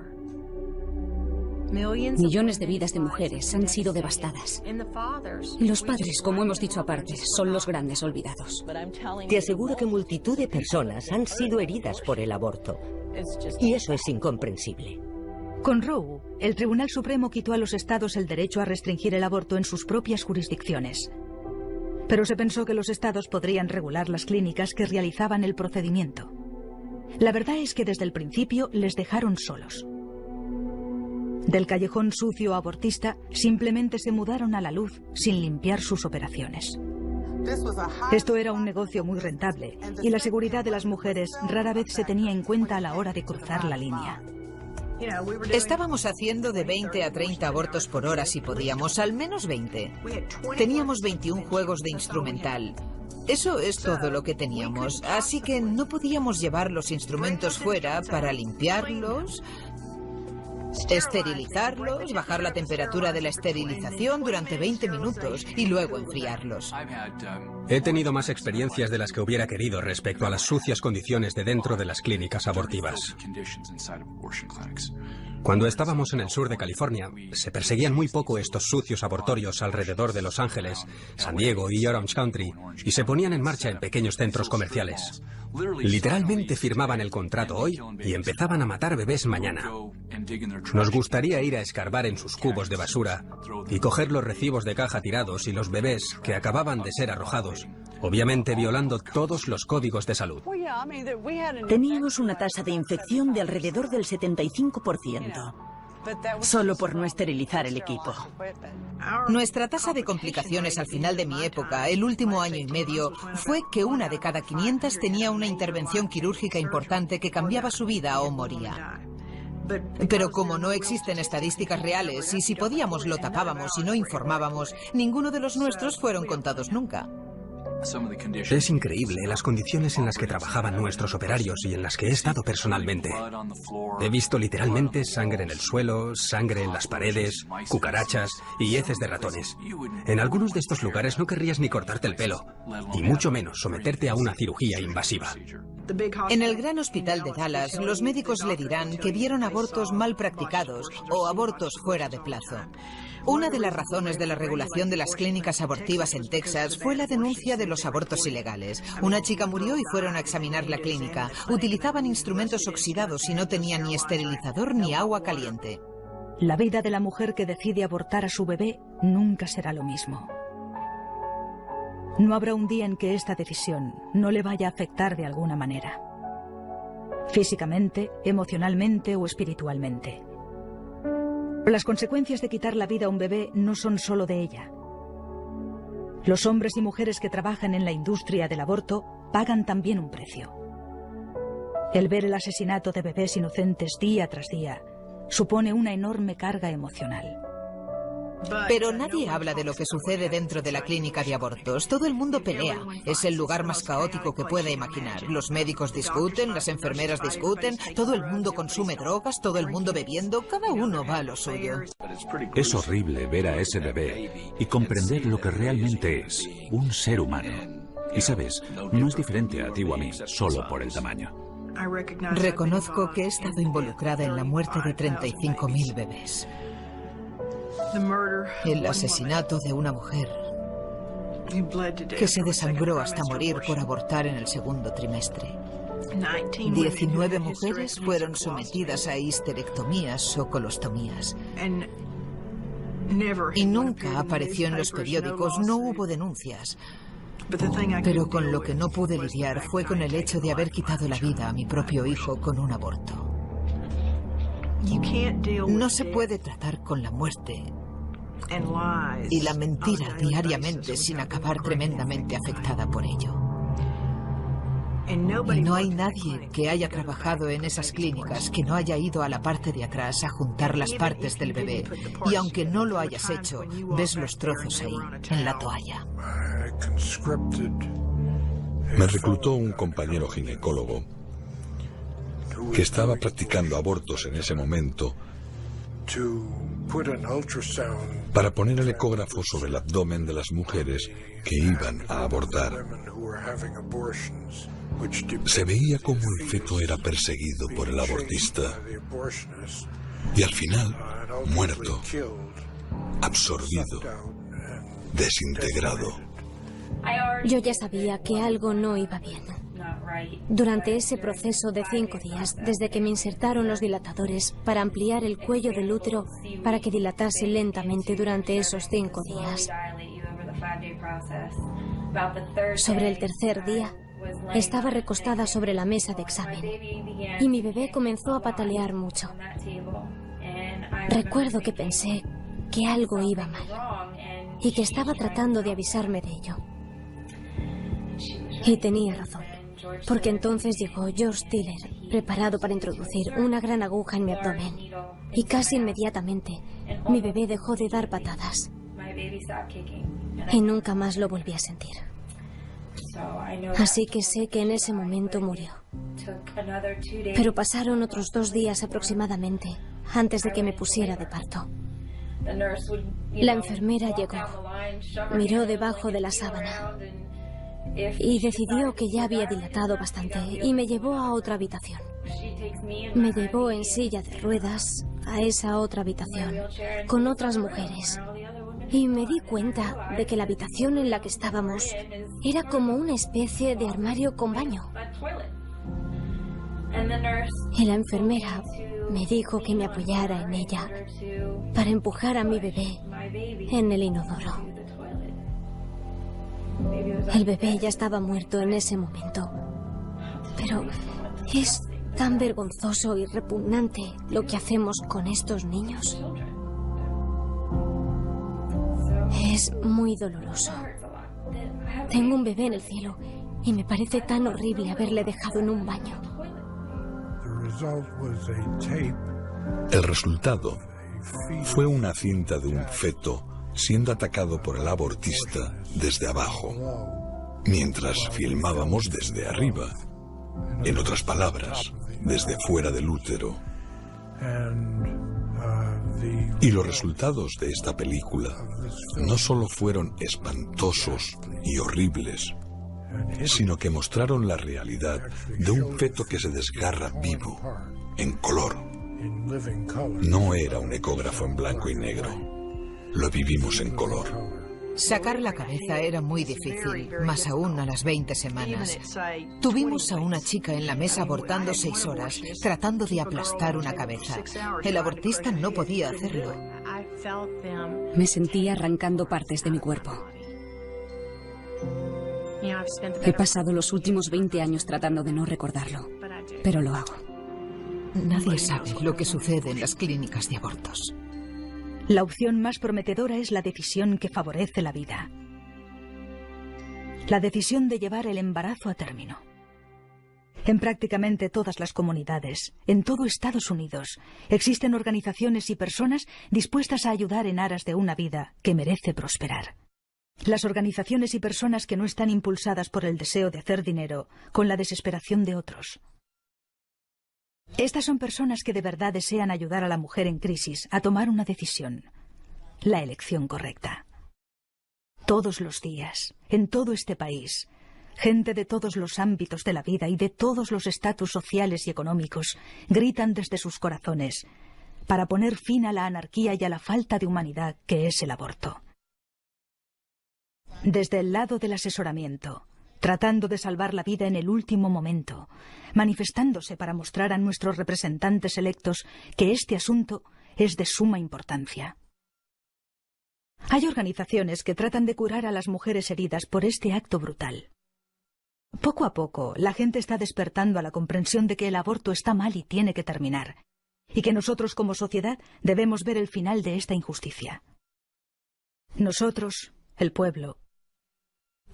Millones de vidas de mujeres han sido devastadas. Los padres, como hemos dicho aparte, son los grandes olvidados. Te aseguro que multitud de personas han sido heridas por el aborto. Y eso es incomprensible. Con Roe, el Tribunal Supremo quitó a los estados el derecho a restringir el aborto en sus propias jurisdicciones. Pero se pensó que los estados podrían regular las clínicas que realizaban el procedimiento. La verdad es que desde el principio les dejaron solos. Del callejón sucio abortista simplemente se mudaron a la luz sin limpiar sus operaciones. Esto era un negocio muy rentable y la seguridad de las mujeres rara vez se tenía en cuenta a la hora de cruzar la línea. Estábamos haciendo de 20 a 30 abortos por hora si podíamos, al menos 20. Teníamos 21 juegos de instrumental. Eso es todo lo que teníamos, así que no podíamos llevar los instrumentos fuera para limpiarlos, esterilizarlos, bajar la temperatura de la esterilización durante 20 minutos y luego enfriarlos. He tenido más experiencias de las que hubiera querido respecto a las sucias condiciones de dentro de las clínicas abortivas. Cuando estábamos en el sur de California, se perseguían muy poco estos sucios abortorios alrededor de Los Ángeles, San Diego y Orange County, y se ponían en marcha en pequeños centros comerciales. Literalmente firmaban el contrato hoy y empezaban a matar bebés mañana. Nos gustaría ir a escarbar en sus cubos de basura y coger los recibos de caja tirados y los bebés que acababan de ser arrojados, obviamente violando todos los códigos de salud. Teníamos una tasa de infección de alrededor del 75%, solo por no esterilizar el equipo. Nuestra tasa de complicaciones al final de mi época, el último año y medio, fue que 1 de cada 500 tenía una intervención quirúrgica importante que cambiaba su vida o moría. Pero como no existen estadísticas reales y si podíamos lo tapábamos y no informábamos, ninguno de los nuestros fueron contados nunca. Es increíble las condiciones en las que trabajaban nuestros operarios y en las que he estado personalmente. He visto literalmente sangre en el suelo, sangre en las paredes, cucarachas y heces de ratones. En algunos de estos lugares no querrías ni cortarte el pelo, y mucho menos someterte a una cirugía invasiva. En el gran hospital de Dallas, los médicos le dirán que vieron abortos mal practicados o abortos fuera de plazo. Una de las razones de la regulación de las clínicas abortivas en Texas fue la denuncia de los abortos ilegales. Una chica murió y fueron a examinar la clínica. Utilizaban instrumentos oxidados y no tenían ni esterilizador ni agua caliente. La vida de la mujer que decide abortar a su bebé nunca será lo mismo. No habrá un día en que esta decisión no le vaya a afectar de alguna manera. Físicamente, emocionalmente o espiritualmente. Las consecuencias de quitar la vida a un bebé no son solo de ella. Los hombres y mujeres que trabajan en la industria del aborto pagan también un precio. El ver el asesinato de bebés inocentes día tras día supone una enorme carga emocional. Pero nadie habla de lo que sucede dentro de la clínica de abortos. Todo el mundo pelea. Es el lugar más caótico que pueda imaginar. Los médicos discuten, las enfermeras discuten, todo el mundo consume drogas, todo el mundo bebiendo, cada uno va a lo suyo. Es horrible ver a ese bebé y comprender lo que realmente es, un ser humano. Y sabes, no es diferente a ti o a mí, solo por el tamaño. Reconozco que he estado involucrada en la muerte de 35.000 bebés. El asesinato de una mujer que se desangró hasta morir por abortar en el segundo trimestre. 19 mujeres fueron sometidas a histerectomías o colostomías. Y nunca apareció en los periódicos, no hubo denuncias. Pero con lo que no pude lidiar fue con el hecho de haber quitado la vida a mi propio hijo con un aborto. No se puede tratar con la muerte y la mentira diariamente sin acabar tremendamente afectada por ello. Y no hay nadie que haya trabajado en esas clínicas que no haya ido a la parte de atrás a juntar las partes del bebé. Y aunque no lo hayas hecho, ves los trozos ahí, en la toalla. Me reclutó un compañero ginecólogo que estaba practicando abortos en ese momento para poner el ecógrafo sobre el abdomen de las mujeres que iban a abortar. Se veía cómo el feto era perseguido por el abortista y al final muerto, absorbido, desintegrado. Yo ya sabía que algo no iba bien. Durante ese proceso de 5 días, desde que me insertaron los dilatadores para ampliar el cuello del útero para que dilatase lentamente durante esos 5 días. Sobre el tercer día, estaba recostada sobre la mesa de examen y mi bebé comenzó a patalear mucho. Recuerdo que pensé que algo iba mal y que estaba tratando de avisarme de ello. Y tenía razón, porque entonces llegó George Tiller, preparado para introducir una gran aguja en mi abdomen. Y casi inmediatamente, mi bebé dejó de dar patadas. Y nunca más lo volví a sentir. Así que sé que en ese momento murió. Pero pasaron otros 2 días aproximadamente antes de que me pusiera de parto. La enfermera llegó, miró debajo de la sábana y decidió que ya había dilatado bastante y me llevó a otra habitación. Me llevó en silla de ruedas a esa otra habitación con otras mujeres y me di cuenta de que la habitación en la que estábamos era como una especie de armario con baño. Y la enfermera me dijo que me apoyara en ella para empujar a mi bebé en el inodoro. El bebé ya estaba muerto en ese momento. Pero es tan vergonzoso y repugnante lo que hacemos con estos niños. Es muy doloroso. Tengo un bebé en el cielo y me parece tan horrible haberle dejado en un baño. El resultado fue una cinta de un feto siendo atacado por el abortista desde abajo. mientras filmábamos desde arriba. En otras palabras, desde fuera del útero. Y los resultados de esta película no solo fueron espantosos y horribles, sino que mostraron la realidad de un feto que se desgarra vivo, en color. No era un ecógrafo en blanco y negro. Lo vivimos en color. Sacar la cabeza era muy difícil, más aún a las 20 semanas. Tuvimos a una chica en la mesa abortando 6 horas, tratando de aplastar una cabeza. El abortista no podía hacerlo. Me sentía arrancando partes de mi cuerpo. He pasado los últimos 20 años tratando de no recordarlo, pero lo hago. Nadie sabe lo que sucede en las clínicas de abortos. La opción más prometedora es la decisión que favorece la vida. La decisión de llevar el embarazo a término. En prácticamente todas las comunidades, en todo Estados Unidos, existen organizaciones y personas dispuestas a ayudar en aras de una vida que merece prosperar. Las organizaciones y personas que no están impulsadas por el deseo de hacer dinero, con la desesperación de otros. Estas son personas que de verdad desean ayudar a la mujer en crisis a tomar una decisión, la elección correcta. Todos los días, en todo este país, gente de todos los ámbitos de la vida y de todos los estatus sociales y económicos gritan desde sus corazones para poner fin a la anarquía y a la falta de humanidad que es el aborto. Desde el lado del asesoramiento, tratando de salvar la vida en el último momento, manifestándose para mostrar a nuestros representantes electos que este asunto es de suma importancia. Hay organizaciones que tratan de curar a las mujeres heridas por este acto brutal. Poco a poco, la gente está despertando a la comprensión de que el aborto está mal y tiene que terminar, y que nosotros como sociedad debemos ver el final de esta injusticia. Nosotros, el pueblo,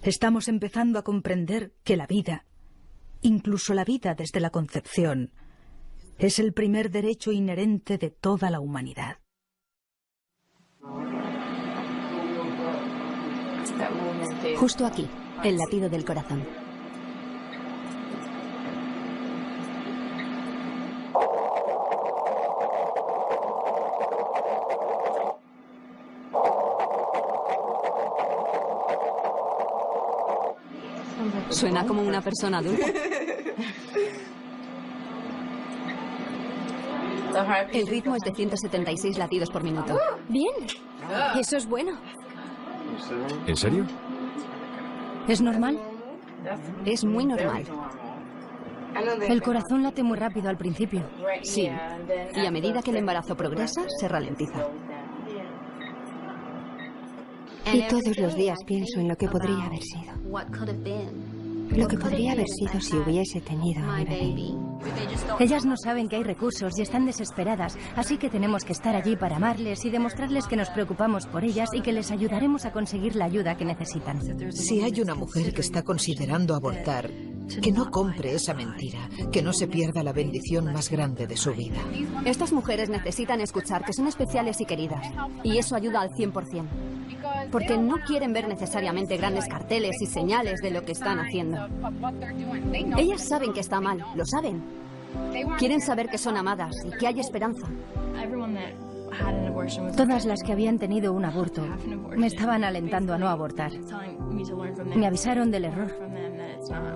estamos empezando a comprender que la vida, incluso la vida desde la concepción, es el primer derecho inherente de toda la humanidad. Justo aquí, el latido del corazón. Suena como una persona adulta. El ritmo es de 176 latidos por minuto. Bien, eso es bueno. ¿En serio? ¿Es normal? Es muy normal. El corazón late muy rápido al principio. Sí, y a medida que el embarazo progresa, se ralentiza. Y todos los días pienso en lo que podría haber sido. Lo que podría haber sido si hubiese tenido a mi bebé. Ellas no saben que hay recursos y están desesperadas, así que tenemos que estar allí para amarles y demostrarles que nos preocupamos por ellas y que les ayudaremos a conseguir la ayuda que necesitan. Si hay una mujer que está considerando abortar, que no compre esa mentira, que no se pierda la bendición más grande de su vida. Estas mujeres necesitan escuchar que son especiales y queridas, y eso ayuda al 100%. Porque no quieren ver necesariamente grandes carteles y señales de lo que están haciendo. Ellas saben que está mal, lo saben. Quieren saber que son amadas y que hay esperanza. Todas las que habían tenido un aborto me estaban alentando a no abortar. Me avisaron del error.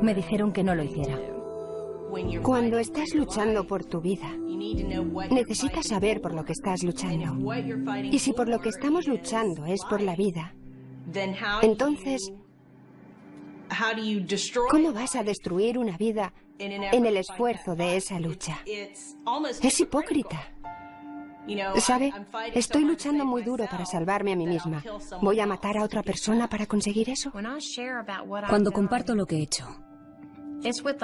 Me dijeron que no lo hiciera. Cuando estás luchando por tu vida, necesitas saber por lo que estás luchando. Y si por lo que estamos luchando es por la vida, entonces, ¿cómo vas a destruir una vida en el esfuerzo de esa lucha? Es hipócrita. ¿Sabe? Estoy luchando muy duro para salvarme a mí misma. ¿Voy a matar a otra persona para conseguir eso? Cuando comparto lo que he hecho,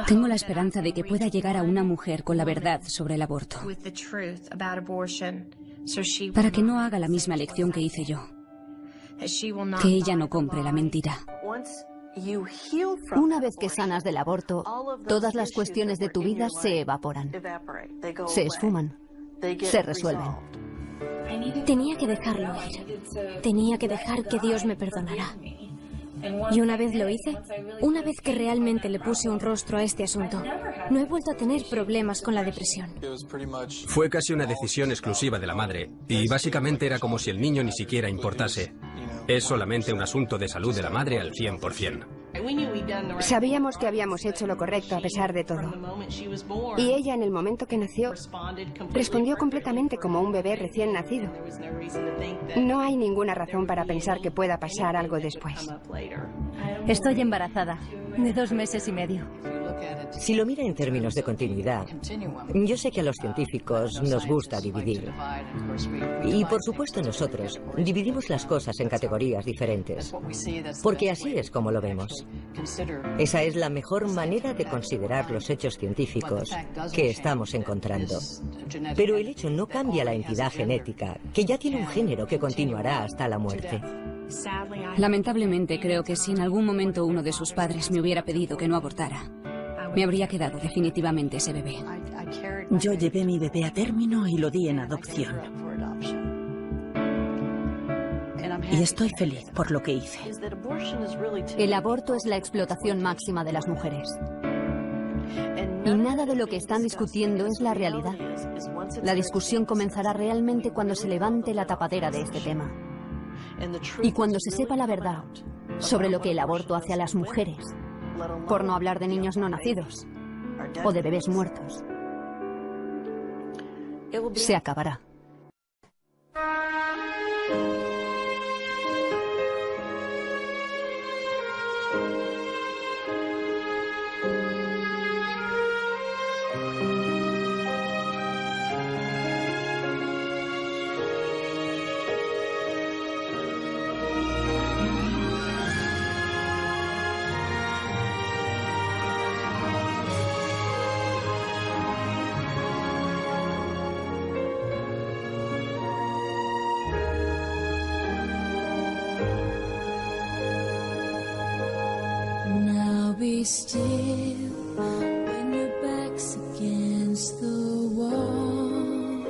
tengo la esperanza de que pueda llegar a una mujer con la verdad sobre el aborto, para que no haga la misma elección que hice yo, que ella no compre la mentira. Una vez que sanas del aborto, todas las cuestiones de tu vida se evaporan, se esfuman, se resuelven. Tenía que dejarlo ir. Tenía que dejar que Dios me perdonara. Y una vez lo hice, una vez que realmente le puse un rostro a este asunto, no he vuelto a tener problemas con la depresión. Fue casi una decisión exclusiva de la madre, y básicamente era como si el niño ni siquiera importase. Es solamente un asunto de salud de la madre al 100%. Sabíamos que habíamos hecho lo correcto a pesar de todo. Y ella, en el momento que nació, respondió completamente como un bebé recién nacido. No hay ninguna razón para pensar que pueda pasar algo después. Estoy embarazada, de 2 meses y medio. Si lo mira en términos de continuidad, yo sé que a los científicos nos gusta dividir. Y por supuesto nosotros dividimos las cosas en categorías diferentes, porque así es como lo vemos. Esa es la mejor manera de considerar los hechos científicos que estamos encontrando. Pero el hecho no cambia la entidad genética, que ya tiene un género que continuará hasta la muerte. Lamentablemente creo que si en algún momento uno de sus padres me hubiera pedido que no abortara, me habría quedado definitivamente ese bebé. Yo llevé mi bebé a término y lo di en adopción. Y estoy feliz por lo que hice. El aborto es la explotación máxima de las mujeres. Y nada de lo que están discutiendo es la realidad. La discusión comenzará realmente cuando se levante la tapadera de este tema. Y cuando se sepa la verdad sobre lo que el aborto hace a las mujeres, por no hablar de niños no nacidos o de bebés muertos, se acabará. Be still when your back's against the wall.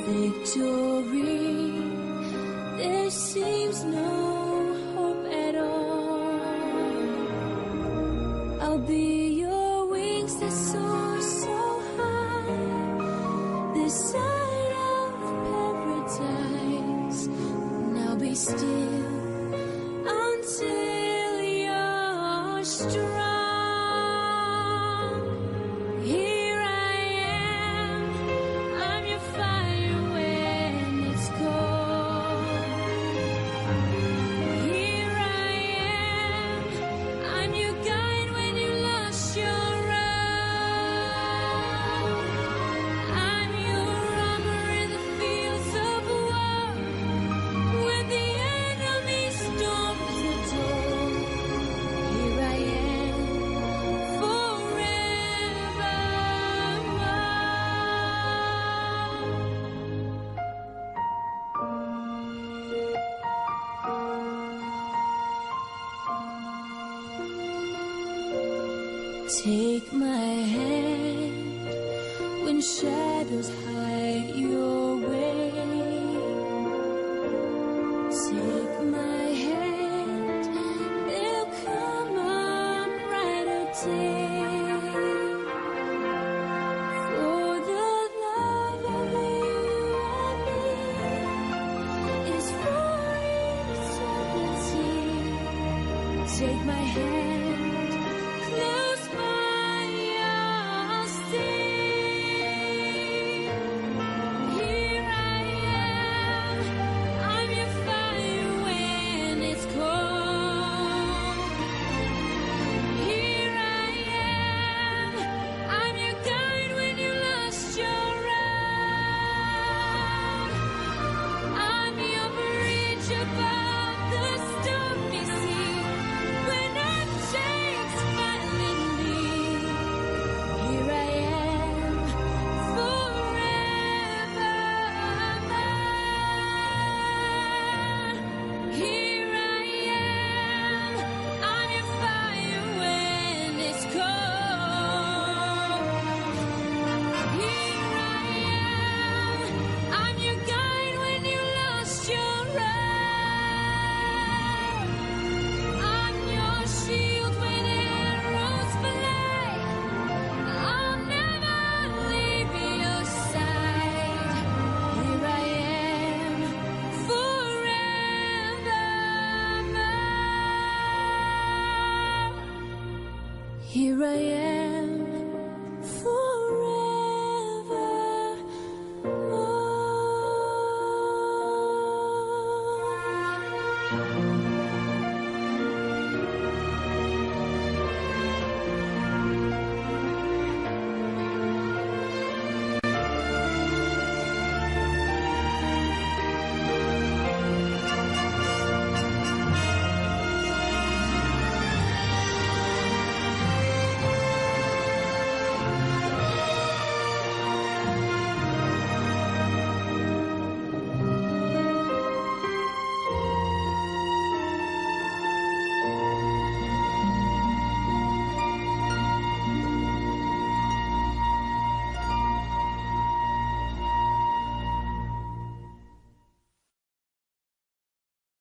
Victory, there seems no hope at all. I'll be your wings that soar so high, this side of paradise. Now be still until strong. Here I am, I'm your fire when it's cold. Here I am, I'm your guide when you lost your road. I'm your armor in the fields of war, when the enemy storms the door. Take my hand when shadows hide your way. Take my hand, there'll come a brighter day. For the love of you and me is for eternity. Take my hand. Above the stormy sea, when I Here I am forevermore.